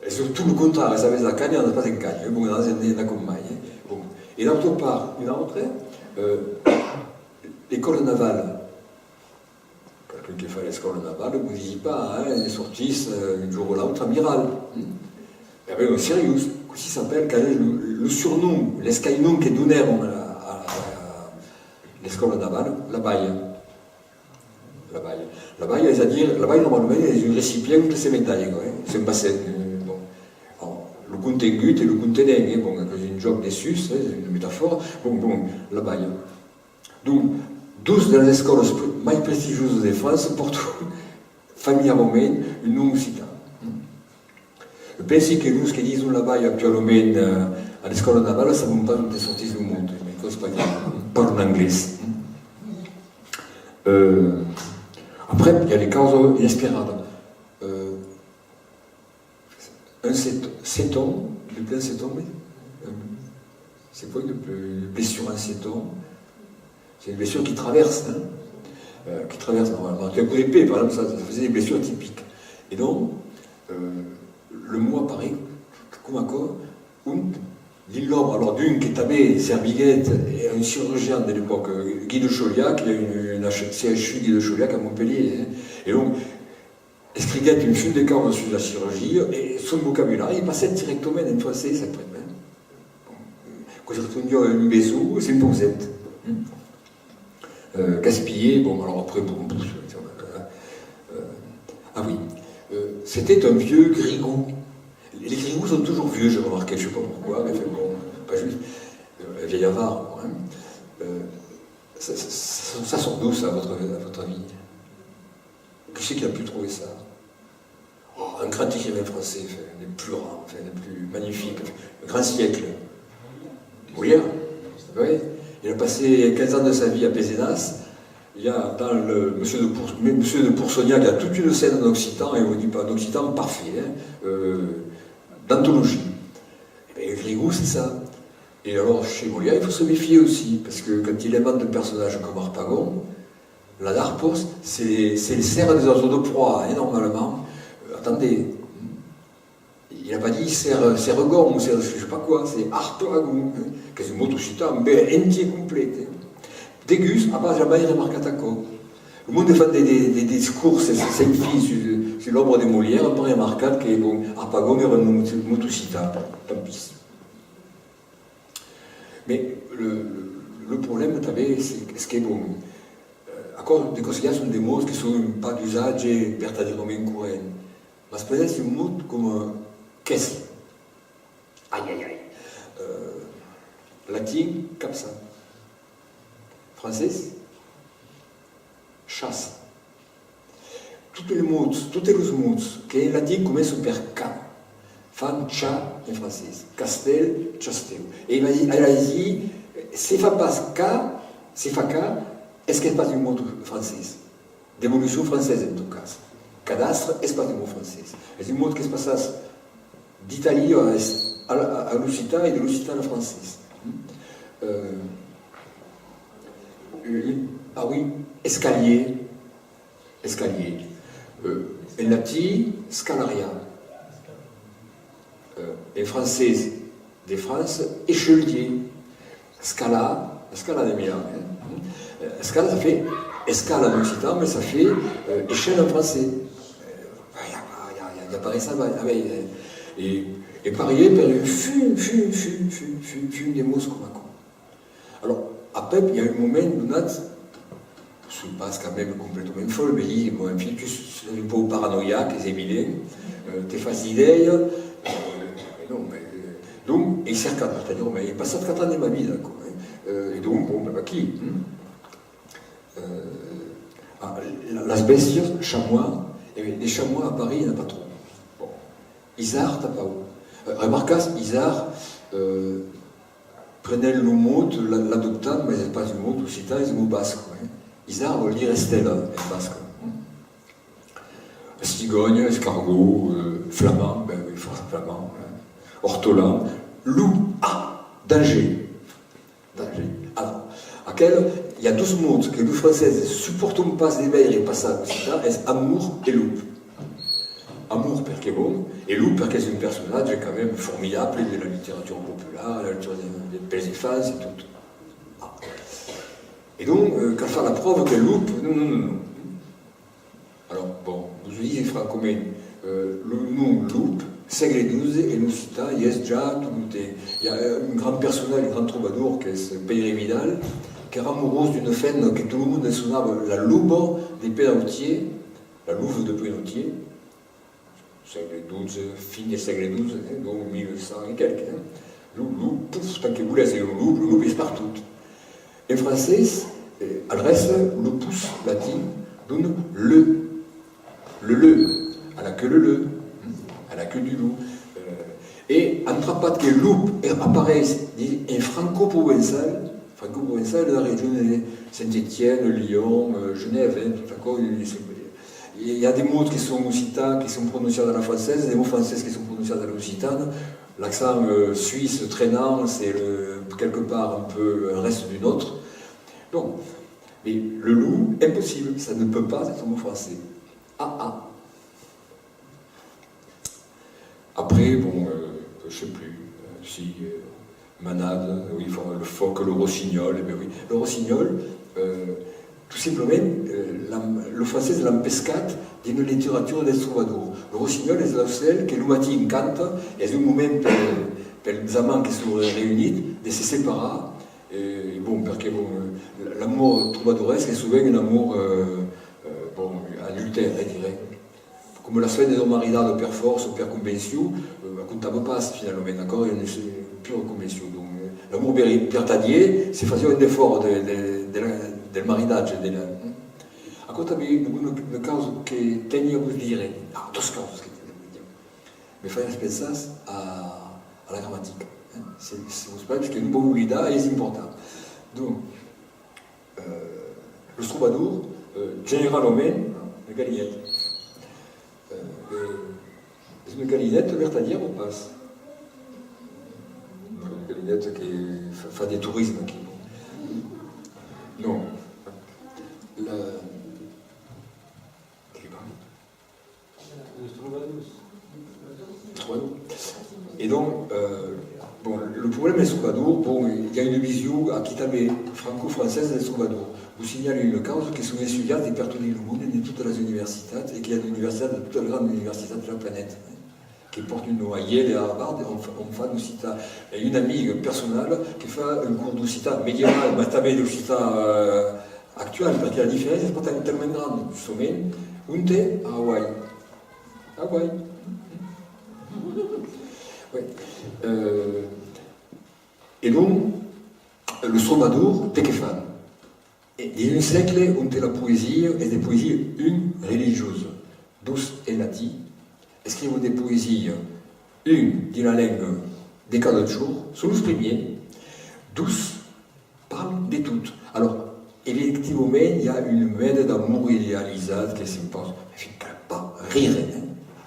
et surtout le contraire, ça veut la cagne, on n'a pas de cagne, bon, on a une compagne. Bon. Et d'autre part, une autre, l'école navale. Quelqu'un qui fait l'école navale, vous ne dites pas, hein, les sorties, un jour ou l'autre, amiral. Et bien, sérieux. Aussi s'appelle le surnom, l'escaillon qui est donné à l'école navale, la baille. La baille, c'est-à-dire, la baille normalement, c'est un récipient de ces médailles, c'est un bassin. Bon. Alors, le contenu et le contenu, bon, c'est une joke dessus, c'est une métaphore, bon, la baille. Donc, 12 de les écoles plus prestigieuses de France portent famille romaine, une nom occitan. Je pense que nous, ce qu'ils disent là-bas actuellement à l'école navale, ça ne vont pas toutes les sorties du monde, mais pas en anglais. Après, il y a les causes inespérées. Un céton, le plein céton, c'est quoi une blessure en céton? C'est une blessure qui traverse, qui traverse normalement. Un coup d'épée, par exemple, ça faisait des blessures typiques. Et donc, le mot apparaît comme un corps, l'homme, alors d'une qui était Serviguette et un chirurgien de l'époque, Guy de Chauliac, il y a une CHU Guy de Chauliac à Montpellier, et donc, Escriguette, une fume de corps sur la chirurgie, et son vocabulaire, il passait directement en français, ça prête même. Quand je retourne un bisou, c'est une posette. Gaspillé, bon, alors après, bon, ah oui. C'était un vieux grigou. Les grigous sont toujours vieux, j'ai remarqué, je ne sais pas pourquoi, mais bon, pas juste. Un vieil avare, hein. Ça sort d'où, ça, à votre avis? Qui c'est qui a pu trouver ça? Oh, un grand écrivain français, un des plus rares, un des plus magnifiques, un grand siècle. Molière, oui. Il a passé 15 ans de sa vie à Pézenas. Il y a dans le Monsieur de Poursognac, il y a toute une scène en occitan, et on ne dit pas en occitan parfait, hein, d'anthologie. Et bien, Grigou, c'est ça. Et alors, chez Molière, il faut se méfier aussi, parce que quand il invente un personnage comme Harpagon, la Darpos, c'est les cerfs des oiseaux de proie, hein, normalement. Attendez, il n'a pas dit cergon, ou je ne sais pas quoi, c'est Harpagon, hein, qui est un mot occitan, mais entier complet. Hein. Déguste, pas jamais remarqué à quoi. Le monde fait des discours, c'est une fille sur l'ombre des Molières, un peu remarquable que bon, Harpagon est un mot occitan, tant pis. Mais le problème, c'est ce qui est bon. Encore, des consignes sont des mots qui ne sont pas d'usage verdaderement courant. Mais c'est un mot comme qu'est-ce? Aïe aïe aïe. Latin, capsa. Français, chasse. Toutes les mots qui en latin commencent par K. Fan, cha en français. Castel, chasteu. Et elle a dit, si fa pas K, si fa K, est-ce qu'elle passe du mot français? D'évolution française en tout cas. Cadastre, est-ce pas du mot français? C'est un mot qui se passe d'Italie à l'Occitan et de l'Occitan à la française. Ah oui, escalier. En latin, scalaria. En français de France, échelier. Scala de Milan. Scala, ça fait escale en occitan, mais ça fait échelle en français. Il y a pareil ça. Et pareil, fum des mots comme ça. Alors, après, il y a un moment où Nat se passe quand même complètement folle, mais il dit, bon, un ficus un peu paranoïaque, c'est évident, t'es facile d'idée, non, mais. Donc, il sert qu'à c'est-à-dire, mais il passe 4 ans de ma vie, d'accord. Et donc, bon, ben, qui Las bestias, chamois, et les chamois à Paris, il n'y en a pas trop. Bon. Isard, t'as pas où remarquas, Isard, prenait le mot, l'adoptant, mais c'est pas un mot occitan, c'est un mot basque. Isard veut dire Estella, en basque. Stigogne, escargot, flamand, ben oui, force flamand, ortolan, loup, danger. Alors, à quel il y a 12 mots que nous françaises supportons pas d'éveil et pas à l'occitan, c'est amour et loup. Amour perché è bon, et loup perché c'est un personnage quand même formidable de la littérature populaire, la littérature des belles effaces et tout. Et donc, quand faire la preuve que loup, non. Alors, bon, vous dites franco-commun, le nom loup, segle 12 et l'occitan, yes, déjà, tout est. Il y a un grand personnage, un grand troubadour, qui est Peyre Vidal, qui est amoureuse d'une femme que tout le monde sounave la louve des pénautiers, la louve de pénautier, segle 12, fin du segle 12, donc 1100 et quelques. Loup, pouf, tant que vous laissez le loup est partout. En français, adresse lupus latin, donne le, à la queue à la queue du loup. Et en trapat que loup apparaît en franco-provençal dans la région de Saint-Étienne, Lyon, Genève, tout d'accord. Il y a des mots qui sont occitans, qui sont prononcés dans la française, des mots français qui sont prononcés dans l'occitane. L'accent suisse traînant, c'est quelque part un peu un reste d'une autre. Donc, mais le loup, impossible, ça ne peut pas être un mot français. Après, bon, je ne sais plus, si manade, oui, le phoque, le rossignol, eh bien oui. Le rossignol, tout simplement, le français c'est l'empescat d'une littérature del troubadour. Le rossignol est celle que l'humatin canta, et c'est un moment per les amants qui sont réunis, de se séparer. Et bon, parce que bon, l'amour troubadouresque est souvent un amour adultère, je dirais. Comme la semaine des maridades per force ou per convention, comptable pas finalement, d'accord, il y a une pure convention. Donc, l'amour bertadier, c'est facile un effort del maridage. A comptable, une cause que tenia vous dire, deux causes que tenia vous dire. Mais fai pensar à la grammatique. C'est parce qu'il y a une mobilité et c'est important. Donc, le troubadour, généralement, le galinette. C'est une galinette bertadière ou passe? Une galinette qui fait des tourismes. Non. Et donc, bon, le problème des troubadours, bon, il y a une vision à Kitame franco-française des troubadours. Vous signalez une cause qui sont étudiants des pertes du monde de toutes les universités et qui est l'université de toutes les grandes universités de la planète, qui porte une nom à Yale et à Harvard, on fait d'Occitan. Et une amie personnelle qui fait un cours d'Occitan médiéval, mais tamé d'Occitan actuel, parce que la différence n'est pas tellement grande. Du sommet, on est à Hawaï. Hawaï. Oui. Et donc, le troubadour, t'es que fan. Il y a un siècle où la poésie est des poésies religieuses, douce et nati. Écrivent des poésies, une dans la langue des cas de jour, sous le premier, douce, parle de toutes. Alors, effectivement, il y a une mène d'amour idéalisée qui s'impose. Il ne faut pas rire, hein.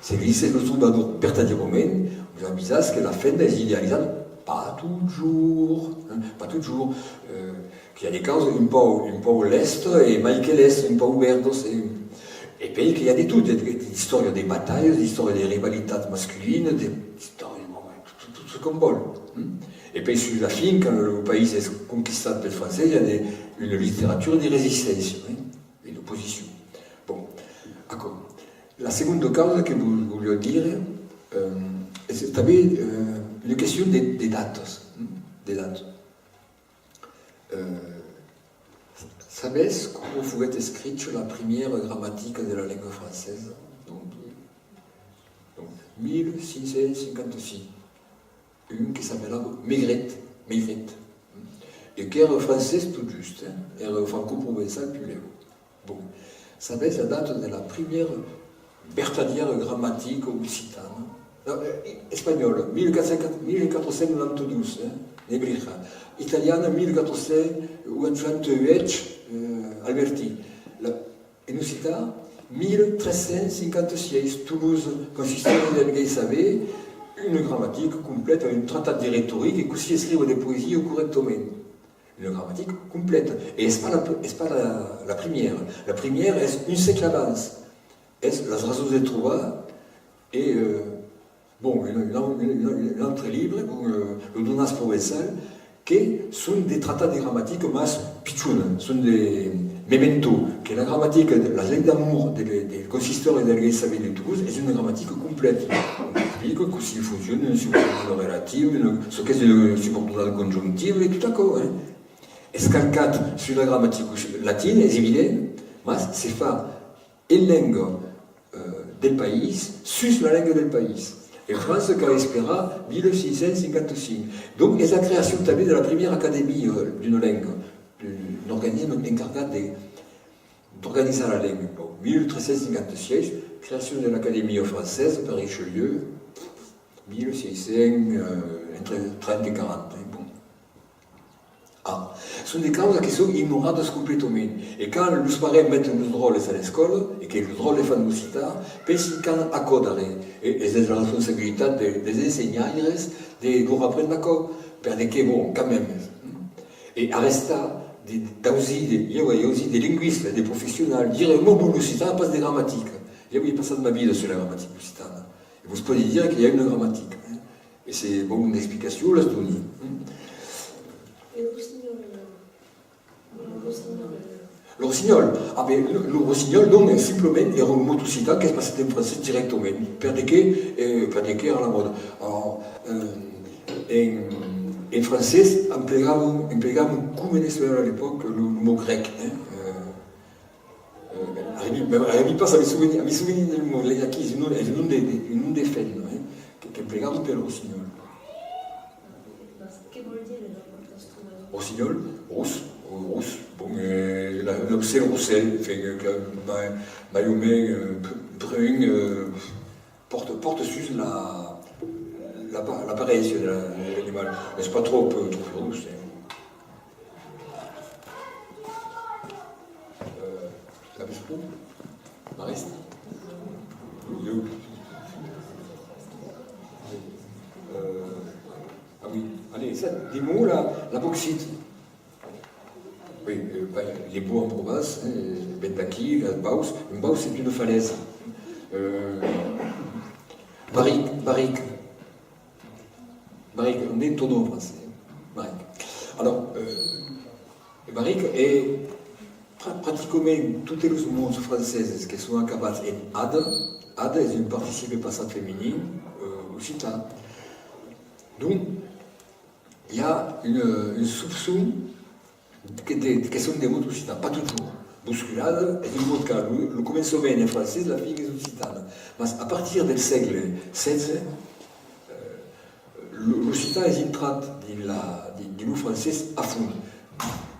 Se dice lo troubadour verdaderamente, vous avisas que la fin es idealizada, pas toujours, pas toujours, qu'il y a des causes un peu l'est et mai que l'est, un peu ouvertes, et puis qu'il y a de tout, des histoires des batailles, des histoires des rivalités masculines, des histoires, tout ce qu'on vole. Et puis sur la fin, quand le pays est conquisté par les Français, il y a une littérature de résistance et d'opposition. Bon, d'accord. La seconde cause que vous vouliez dire, c'est une question des dates. Des dates. Savez comment pouvait être écrite la première grammatique de la langue française? Donc 1656. Une qui s'appelait Maigret. Et qui era française tout juste, era franco-provençal plus léo. Bon, savez la date de la première vertadière grammatique occitane, espagnole, 1492, Nebrija, italiana, 1488, Alberti, en occitan, 1356, Toulouse, consistoire del Gay Savé, une grammatique complète, une tractate de rhétorique, et aussi écrire des poésies au correctement. Une grammatique complète. Et ce n'est pas la première. La première est un siècle avance. Est las razos de trobar et une entrée libre, le donas provençal, qui sont des traitats de grammatique mas pichunes, sont des mementos, que la grammatique, la langue d'amour des consisteurs et des savis de Toulouse est une grammatique complète. On explique que s'il fonctionne une subordonnée relative, ce qu'est une subordonnée conjonctive, et tout à coup. Escalcat sur la grammatique latine est évident, mais c'est fait en langue del pays sur la langue del pays. En France, qu'a espéra 1655. Donc, c'est la création de la première académie d'une langue, d'un organisme encargé d'organiser la langue. Bon, 1356, création de l'Académie française par Richelieu, 1600, entre 30 et 40. Bon. Ah, ce sont des causes qui sont ignorées complètement. Et quand les parents mettent les drôles à l'école, et que les drôles les font citar, pensent qu'en accordent. Et c'est la responsabilité des enseignants de nous apprendre d'accord. Parce que, bon, quand même. Et arrêter il y a aussi des linguistes, des professionnels, dire le mot l'occitane passe des grammatiques. J'ai passé de ma vie sur la grammatique occitane. Et vous pouvez dire qu'il y a une grammatique. Et c'est bon, une explication, là, je donne. Le rossignol. Ah ben, le rossignol, donc, simplement, est un mot occitan qui est passé en français directement. Perché à la mode. Alors, en français, emplegavam comme Venezuela à l'époque, le mot grec. Arrivi pas à mes souvenirs du mot. Là, ici, c'est une des fêtes, qu'emplegavam per le rossignol. Che vuol dire rossignol? Rousse. Bon, c'est le roussel, maillot brun, porte sur l'appareil de l'animal. Mais c'est pas trop rousse. La bouche pour Mariste. Ah oui, allez, ça, des mots, la bauxite. Oui, les beaux en Provence, Bentaki, Baus. Une Baus, c'est une falaise. Barrique, on est tonneau en français. Barrique. Alors, Barrique est pratiquement toutes les mots françaises qui sont acabadas en ad. Ad est une participe passate féminine occitan. Donc, il y a une soupçon que sont des mots occitans, pas toujours. Bousculade est un mot de cas. Le commencement en français, la fille est occitane. Mais à partir du siècle XVI, l'occitan est entré du mot français à fond.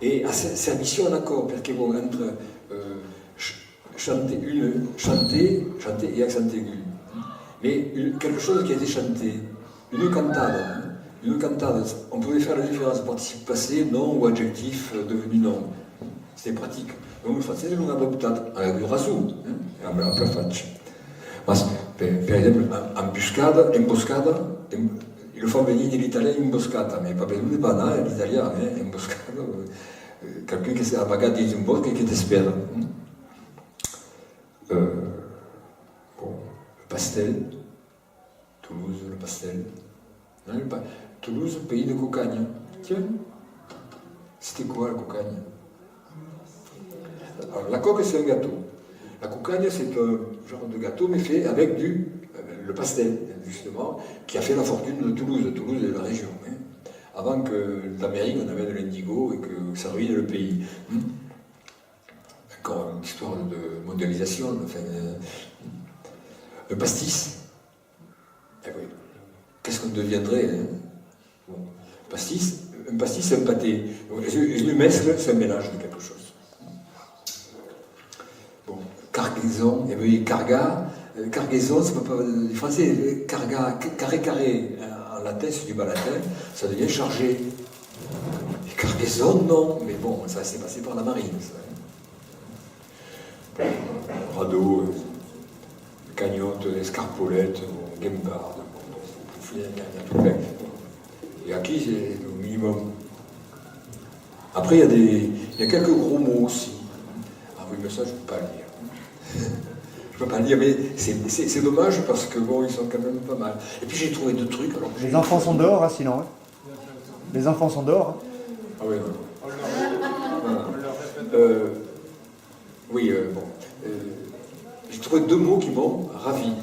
Et à service en accord, parce que bon, entre chanter et accent aigu. Mais quelque chose qui a été chanté, une cantade. Une cantade, on pouvait faire la différence participe passé, nom ou adjectif devenu nom. C'était pratique. Donc le français, on a adopté avec du rasou, en plein fatch. Per exemple, embuscade, ils le font venir de l'italien imboscata, mais pas besoin de banane, l'italien, embuscade, quelqu'un qui s'est amagat dans une bosque et qui t'espère. Bon, le pastel, Toulouse, le pastel. Non, Toulouse, pays de cocagne. Tiens, c'était quoi la cocagne? Alors, la coque, c'est un gâteau. La cocagne, c'est un genre de gâteau, mais fait avec le pastel, justement, qui a fait la fortune de Toulouse. Toulouse est la région. Avant que l'Amérique, on avait de l'indigo et que ça ruine le pays. Encore une histoire de mondialisation. Enfin, le pastis. Eh oui. Qu'est-ce qu'on deviendrait bon. Un pastis, c'est un pâté. Le mescle, c'est un mélange de quelque chose. Bon, cargaison, et oui, cargaison, c'est pas les français, carré, en latin, c'est du bas latin, ça devient chargé. Et cargaison, non, mais bon, ça s'est passé par la marine, ça. Radeau, cagnotte, escarpolette, guembard, il y a tout plein. Et acquis, c'est au minimum. Après, il y a quelques gros mots aussi. Ah oui, mais ça, je ne peux pas le dire. Je ne peux pas le dire, mais c'est dommage parce que bon, ils sont quand même pas mal. Et puis j'ai trouvé deux trucs. Alors, les enfants sont dehors, hein, sinon. Hein. Les enfants sont dehors. Hein. Ah oui, non. Oui, bon. J'ai trouvé deux mots qui m'ont ravi.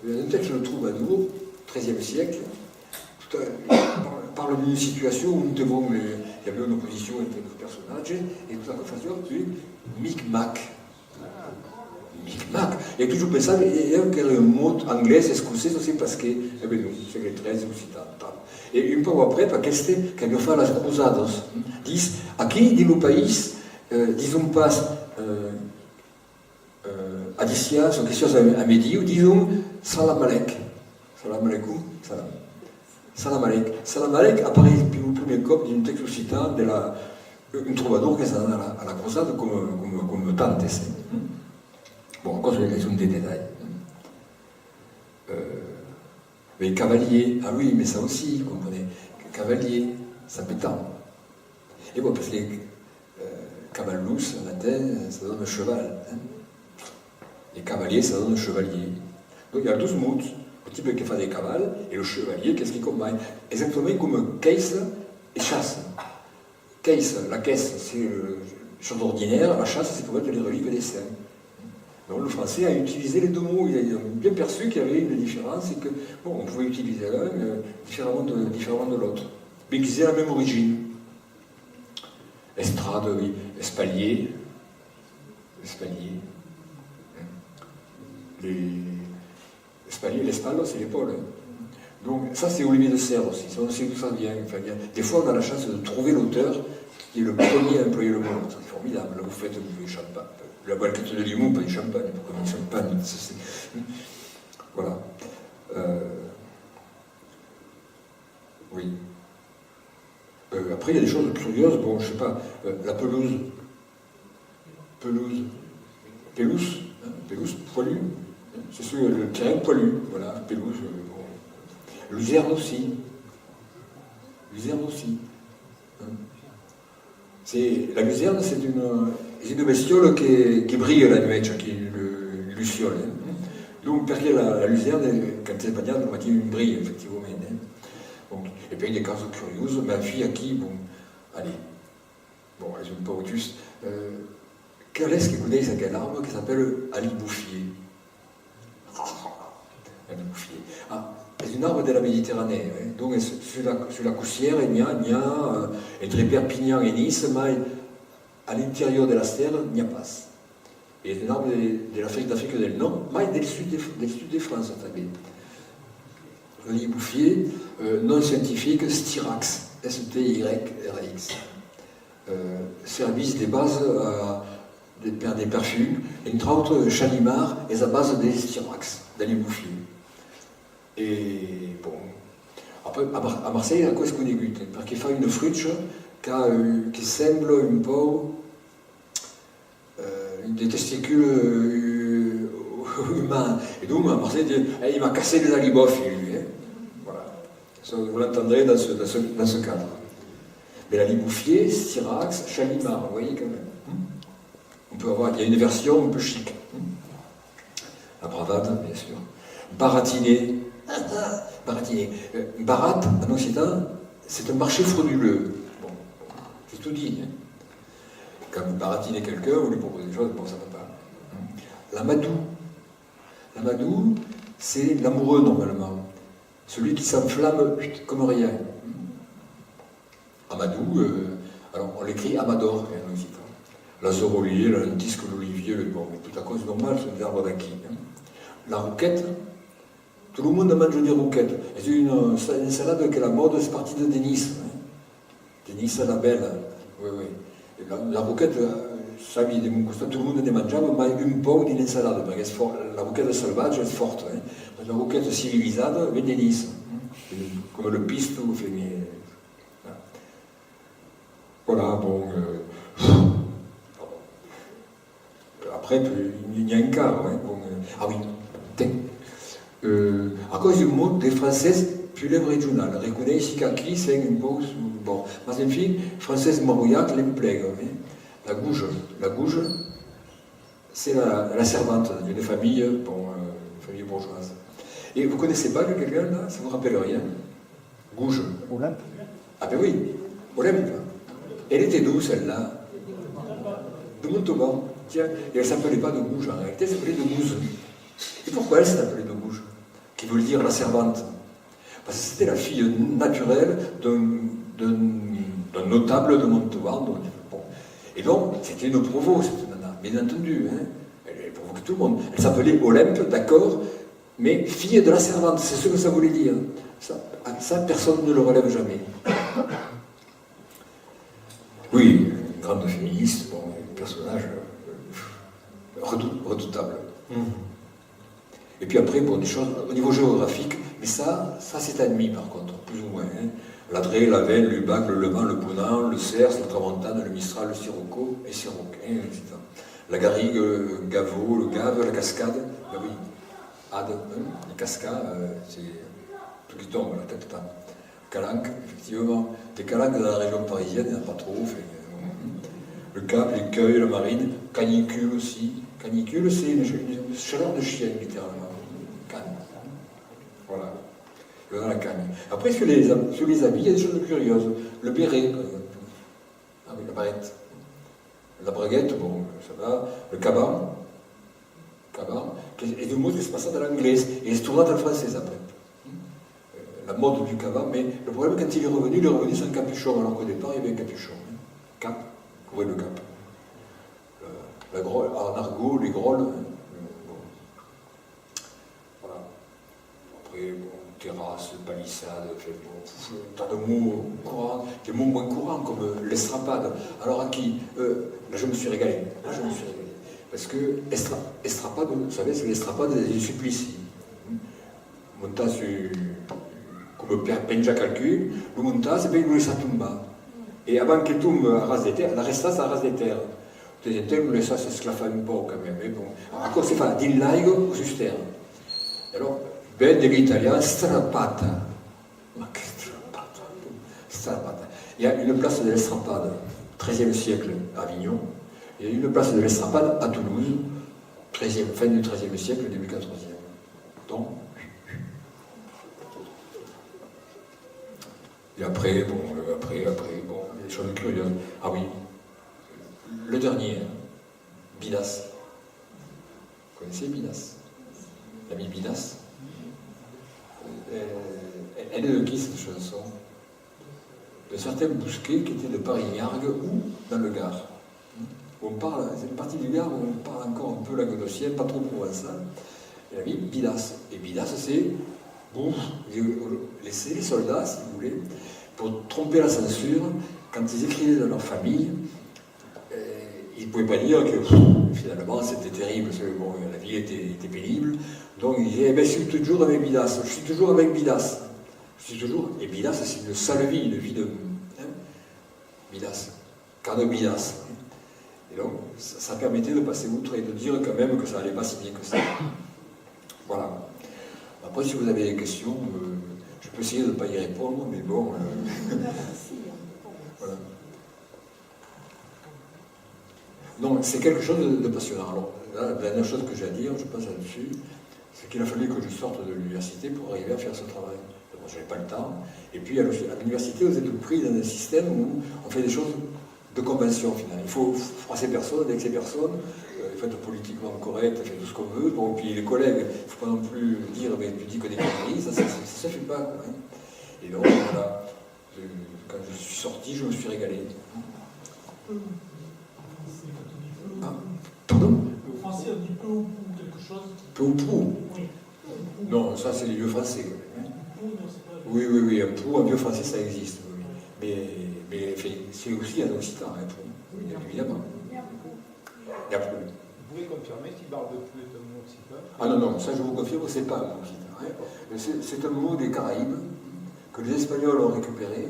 Un texte, je le trouve à nouveau, XIIIe siècle. Parle d'une situation où nous devons, il y avait une opposition entre les personnages, et tout ça qu'on faisait du micmac. Micmac. Et toujours pensavo, e anche un mot inglese e scozzese si perché, è venuto, segretrese, occitana. E un po' après, parce que abbiamo fatto las cruzadas, dis, aquí, di un país, disons pas, adicias, o questions à midi, ou disons, salam alek. Salam alaikum, salam. Salam alek. Salam alek apparaît au premier cop d'un texte occitan de un troubadour qui est à la croisade comme tante. Bon, encore, ce sont des détails. Mais cavalier, ah oui, mais ça aussi, vous comprenez. Cavalier, ça pétend. Et bon, parce que cavallus, en latin, ça donne cheval. Hein. Et cavalier, ça donne chevalier. Donc il y a 12 mots. Le type qui fait des cavales et le chevalier, qu'est-ce qui combine? Exactement comme caisse et chasse. Caisse, la caisse, c'est le chose ordinaire, la chasse, c'est pour mettre les reliques des saints. Donc le français a utilisé les deux mots, il a bien perçu qu'il y avait une différence et que, bon, on pouvait utiliser l'un différemment de l'autre, mais qu'ils aient la même origine. Estrade, oui, espalier. L'espaldo, c'est l'épaule. Donc ça, c'est Olivier de Serres aussi, ça, on sait d'où ça vient. Enfin, des fois, on a la chance de trouver l'auteur qui est le premier à employer le mot. C'est formidable, là, vous faites du champagne. La balquette de Limoux, pas du champagne, pourquoi du champagne? Voilà. Oui. Après, il y a des choses curieuses, bon, je sais pas, la pelouse. Pelouse, poilu. C'est le terrain poilu, voilà, pelouse. Bon. Luzerne aussi. La luzerne, c'est une bestiole qui brille la nuit, qui est le luciole. Hein. Donc, parce que la luzerne, quand elle est bagnée, elle brille, effectivement. Hein. Donc, et puis, il y a des cas curieuses. Ma fille, à qui, bon, allez, bon, elles sont pas autus. Quelle est-ce que vous connaissez cette arbre qui s'appelle Ali Bouffier? Ali Bouffier. Ah, c'est une arbre de la Méditerranée. Hein. Donc, sur la coussière, il y a entre Perpignan et Nice, mais à l'intérieur de la terre, il n'y a pas. Et c'est un arbre de l'Afrique du Nord, mais du sud de France. Ali Bouffier, nom scientifique, Styrax, S-T-Y-R-X. Service des bases des parfums, entre autres Chalimard et sa base des Styrax, d'Ali Bouffier. Et bon, après, à Marseille, à quoi est-ce qu'on égute? Parce qu'il fait une fruche qui semble un peu des testicules humains. Et donc, à Marseille, il m'a cassé les alibofs, lui. Hein. Voilà. Ça, vous l'entendrez dans ce cadre. Mais la Libouffier, Styrax, Chalimard, vous voyez quand même. On peut avoir, il y a une version un peu chic. La bravade, bien sûr. Baratiné. Baratiné. Barat, en occitan, c'est un marché frauduleux. Bon, j'ai tout dit. Hein. Quand vous baratinez quelqu'un, vous lui proposez des choses, bon, ça ne va pas. L'amadou. L'amadou, c'est l'amoureux, normalement. Celui qui s'enflamme comme rien. Amadou, alors on l'écrit Amador, en occitan. L'azorolier, le disque, l'olivier, bon, tout à cause normal, c'est des arbres d'acquis. Hein. La rouquette, tout le monde mange des rouquettes. Et c'est une salade qui est la mode, c'est parti de Denis. Hein. Denis la belle. Oui, oui. Et la rouquette, ça vit tout le monde ne mange pas, mais un peu d'une salade. Parce que la rouquette sauvage est forte. Hein. La rouquette civilisée, c'est Denis. Hein. Comme le pistou, mais. Voilà, bon. Après, il y a un cas. Hein, bon, ah oui, à cause du mot des françaises, plus lèvres régionales. Reconnaît ici qu'acquis, c'est une pause. Bon, ma fille, française marouillac, l'emplègue. La gouge. La gouge, c'est la servante d'une famille, bon, une famille bourgeoise. Et vous connaissez pas quelqu'un là? Ça vous rappelle rien? Gouge. Olympe. Ah ben oui, Olympe. Elle était d'où celle-là? De Montauban. Tiens, et elle ne s'appelait pas de Gouge, en réalité, elle s'appelait de Gouze. Et pourquoi elle s'appelait de Gouge? Qui veut dire la servante. Parce que c'était la fille naturelle d'un notable de Montauban. Donc, bon. Et donc, c'était une provo, cette nana, bien entendu. Hein. Elle provoquait tout le monde. Elle s'appelait Olympe, d'accord, mais fille de la servante, c'est ce que ça voulait dire. Ça personne ne le relève jamais. Oui, une grande féministe, bon, un personnage redoutable. Et puis après, bon, des choses au niveau géographique, mais ça c'est admis par contre, plus ou moins. Hein. La Drée, la Veine, l'Ubac, le Levant, le Ponant, le Cers, la Tramontane, le Mistral, le Sirocco et Siroc, hein, etc. La Garrigue, le Gaveau, le Gave, la Cascade, ben oui, Ade, hein, les cascades, c'est tout qui tombe, la tête tend. Calanque, effectivement. Des calanques dans la région parisienne, il n'y en a pas trop. Le Cap, l'écueil, la marine, canicule aussi. Canicule, c'est une chaleur de chien, littéralement. Canne. Voilà. Dans la canne. Après, sur les habits, il y a des choses curieuses. Le béret, par exemple. Ah oui, la barrette. La braguette, bon, ça va. Le caban. Caban. Et deux mots qui se passent dans l'anglaise. Et se tournent dans le français, après. La mode du caban, mais le problème, quand il est revenu sans capuchon, alors qu'au départ, il y avait un capuchon. Hein. Cap, couvrait le cap. La grolle, en argot, les grolles. Bon. Voilà. Après, bon, terrasse, palissade, bon, tas de mots courants, des mots moins courants comme l'estrapade. Alors à qui là, je me suis régalé. Parce que estrapade, vous savez, c'est l'estrapade des supplices. Montas comme penja calcul, le montas, c'est bien ça tombe. Et avant qu'elle tombe à ras des terres, la restas à ras des terres. Des terres, le ça s'esclaffa un peu quand même. Mais bon. Alors, à quoi c'est fait? Din laigo ou suster. Alors, ben de l'italien, strapata. Ma che strapata. Strapata. Il y a une place de l'estrapade, 13e siècle à Avignon. Il y a une place de l'estrapade à Toulouse, fin du 13e siècle, début 14e. Donc, et après, bon, des choses curieuses. Ah oui, le dernier, Bidas. Vous connaissez Bidas? L'ami Bidas? Elle est de qui cette chanson? De certains Bousquet qui étaient de Paris-Yargues ou dans le Gard. On parle, c'est une partie du Gard où on parle encore un peu languedocien, pas trop provençal. Et l'ami Bidas. Et Bidas, c'est bon, laisser les soldats, si vous voulez, pour tromper la censure, quand ils écrivaient dans leur famille, ils ne pouvaient pas dire que finalement c'était terrible, parce que bon, la vie était pénible. Donc ils disaient, je suis toujours avec Bidas, je suis toujours avec Bidas. Et Bidas, c'est une sale vie, une vie de. Hein, Bidas, car de Bidas. Et donc, ça permettait de passer outre et de dire quand même que ça n'allait pas si bien que ça. Voilà. Après, si vous avez des questions, je peux essayer de ne pas y répondre, mais bon. Voilà. Donc, c'est quelque chose de passionnant. Alors, là, la dernière chose que j'ai à dire, je passe là-dessus, c'est qu'il a fallu que je sorte de l'université pour arriver à faire ce travail. Bon, je n'avais pas le temps. Et puis, à l'université, vous êtes pris dans un système où on fait des choses de convention, finalement. Il faut froisser personne avec ces personnes. Il faut être politiquement correct, faire tout ce qu'on veut. Bon, puis les collègues, il ne faut pas non plus dire, mais tu dis que des conneries, ça ne se fait pas. Quoi, hein. Et donc, voilà, quand je suis sorti, je me suis régalé. Ah, pardon? Le français a dit peu ou prou quelque chose. Peu ou prou? Oui. Non, ça c'est les vieux français. Hein. Oui, un prou, un vieux français, ça existe. Oui. Mais c'est aussi un occitan, un prou, évidemment. Il y a plus. Vous pouvez confirmer si barbecue est un mot occitan? Ah non, ça je vous confirme, c'est pas un occitan. Hein. C'est un mot des Caraïbes que les Espagnols ont récupéré.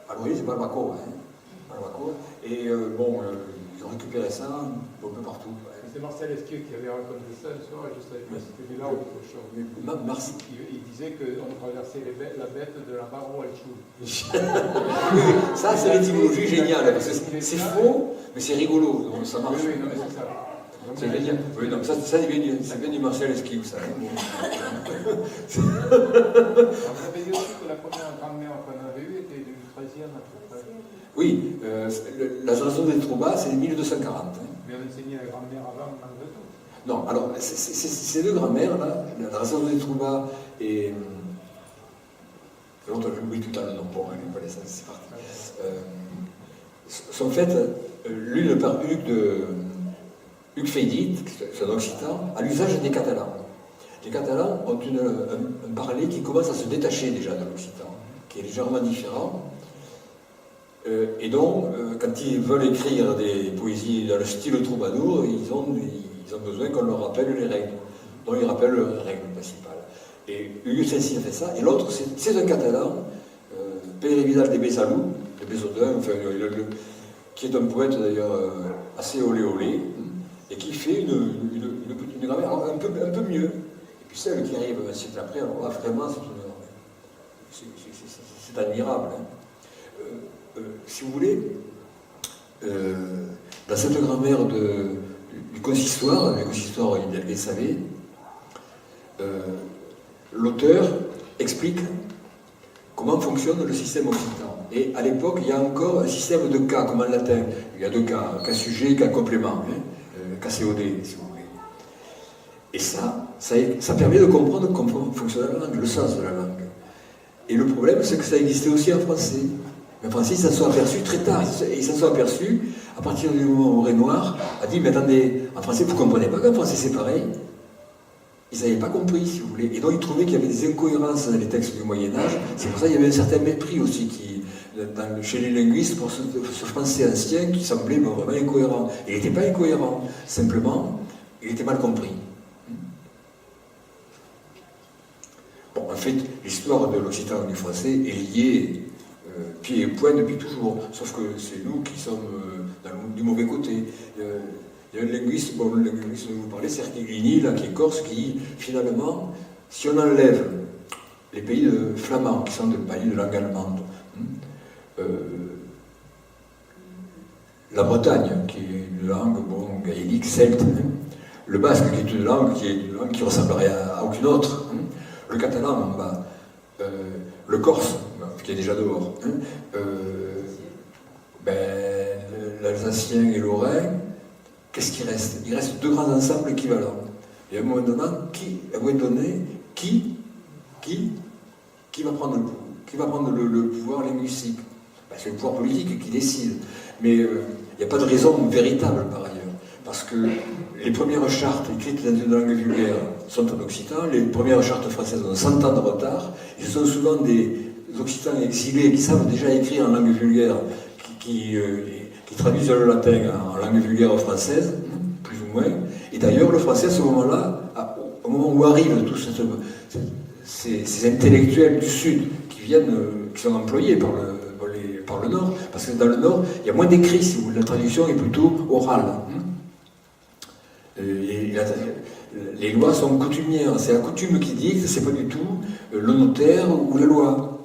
À l'origine, c'est Barbacoa. Hein. Barbacoa. Et bon, ils ont récupéré ça un peu partout. Ouais. C'est Marcel Esquieu qui avait raconté ça le soir, et je ne savais pas si c'était là ou autre chose. Il disait qu'on traversait la bête de la barre au chou. Ça, c'est l'étymologie géniale, parce que c'est faux, mais c'est rigolo, donc ça marche. Oui, non, mais c'est ça. C'est génial. Oui, non, ça vient du Marcel Esquieu, ça. Hein. Vous avez dit aussi que la première grand-mère qu'on avait eue était du 13e à peu près. Oui, la chanson des Troubas, c'est 1240. Hein. Mais on enseignait la grand-mère avant, malgré tout. Non, alors, ces deux grands-mères-là, la chanson des Troubas et. L'autre, j'ai oublié tout à l'heure, non, bon, elle n'est pas les sens, c'est parti. Sont faites l'une par Hugues Feydit, c'est un occitan, à l'usage des Catalans. Les Catalans ont un parler qui commence à se détacher déjà de l'occitan, qui est légèrement différent. Et donc, quand ils veulent écrire des poésies dans le style troubadour, ils ont besoin qu'on leur rappelle les règles. Donc, ils rappellent les règles principales. Et Hugues Saint-Cyr fait ça. Et l'autre, c'est un Catalan, Pere Vidal de Besalú, de Besodin, enfin, qui est un poète d'ailleurs assez olé, et qui fait une grammaire un peu mieux. Et puis celle qui arrive un siècle après, alors là, vraiment, c'est admirable. Hein. Si vous voulez, dans cette grammaire du consistoire, le consistoire Hidalguet savait, l'auteur explique comment fonctionne le système occitan. Et à l'époque, il y a encore un système de cas, comme en latin. Il y a deux cas, cas sujet, cas complément, hein, cas COD, si vous voulez. Et ça permet de comprendre comment fonctionne la langue, le sens de la langue. Et le problème, c'est que ça existait aussi en français. Mais en français, ils s'en sont aperçus très tard. Ils s'en sont aperçus à partir du moment où Renoir a dit, mais attendez, en français, vous ne comprenez pas qu'en français c'est pareil? Ils n'avaient pas compris, si vous voulez. Et donc, ils trouvaient qu'il y avait des incohérences dans les textes du Moyen-Âge. C'est pour ça qu'il y avait un certain mépris aussi chez les linguistes pour ce français ancien qui semblait vraiment incohérent. Il n'était pas incohérent, simplement, il était mal compris. Bon, en fait, l'histoire de l'occitan et du français est liée pied et poing depuis toujours. Sauf que c'est nous qui sommes du mauvais côté. Il y a un linguiste, bon, le linguiste dont vous parlez, Sergi Glini, là, qui est corse, qui, finalement, si on enlève les pays flamands, qui sont des pays de langue allemande, la Bretagne, qui est une langue gaélique, celte, le basque, qui est une langue qui ressemblerait à aucune autre, le catalan en bas, le corse, qui est déjà dehors, l'alsacien et l'orin. Qu'est-ce qui reste? Il reste deux grands ensembles équivalents. Et à un moment donné, qui va prendre le pouvoir linguistique? C'est le pouvoir politique qui décide. Mais il n'y a pas de raison véritable par ailleurs. Parce que les premières chartes écrites dans une langue vulgaire sont en occitan, les premières chartes françaises ont 100 ans de retard, et ce sont souvent des occitans exilés qui savent déjà écrire en langue vulgaire, qui traduisent le latin en langue vulgaire française, plus ou moins. Et d'ailleurs, le français, à ce moment-là, au moment où arrivent tous ces intellectuels du Sud qui sont employés par le Nord, parce que dans le Nord, il y a moins d'écrits, si vous voulez, la traduction est plutôt orale. Et les lois sont coutumières. C'est la coutume qui dicte, c'est pas du tout le notaire ou la loi.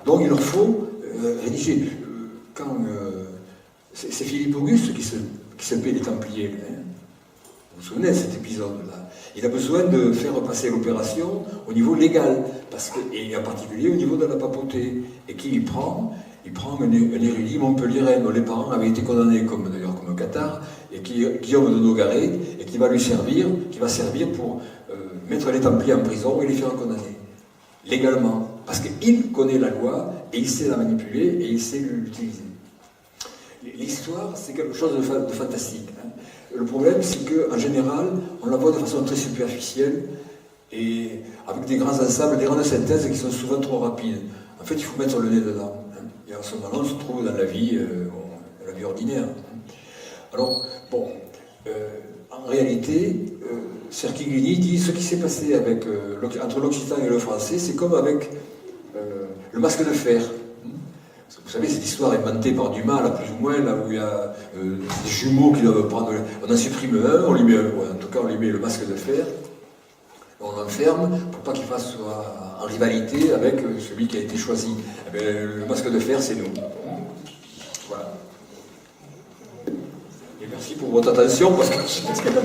Donc il leur faut rédiger. C'est Philippe Auguste qui se paie les Templiers. Hein. Vous vous souvenez de cet épisode-là? Il a besoin de faire passer l'opération au niveau légal, et en particulier au niveau de la papauté. Et qui il prend? Il prend un érudit montpelliérain dont les parents avaient été condamnés, comme Cathare, et Guillaume de Nogaret, et qui va servir pour mettre les Templiers en prison et les faire condamner. Légalement. Parce qu'il connaît la loi, et il sait la manipuler, et il sait l'utiliser. L'histoire, c'est quelque chose de fantastique. Hein. Le problème, c'est qu'en général, on la voit de façon très superficielle, et avec des grands ensembles, des grandes synthèses qui sont souvent trop rapides. En fait, il faut mettre le nez dedans. Hein. Et en ce moment, on se trouve dans la vie ordinaire. Alors, bon, en réalité, Cerchiglini dit ce qui s'est passé entre l'occitan et le français, c'est comme avec le masque de fer. Vous savez, cette histoire inventée par Dumas, là, plus ou moins, là où il y a des jumeaux qui doivent prendre. On en supprime un, on lui met le masque de fer, on l'enferme pour pas qu'il soit en rivalité avec celui qui a été choisi. Eh bien, le masque de fer, c'est nous. Voilà. Et merci pour votre attention, parce que c'est ce qu'il y a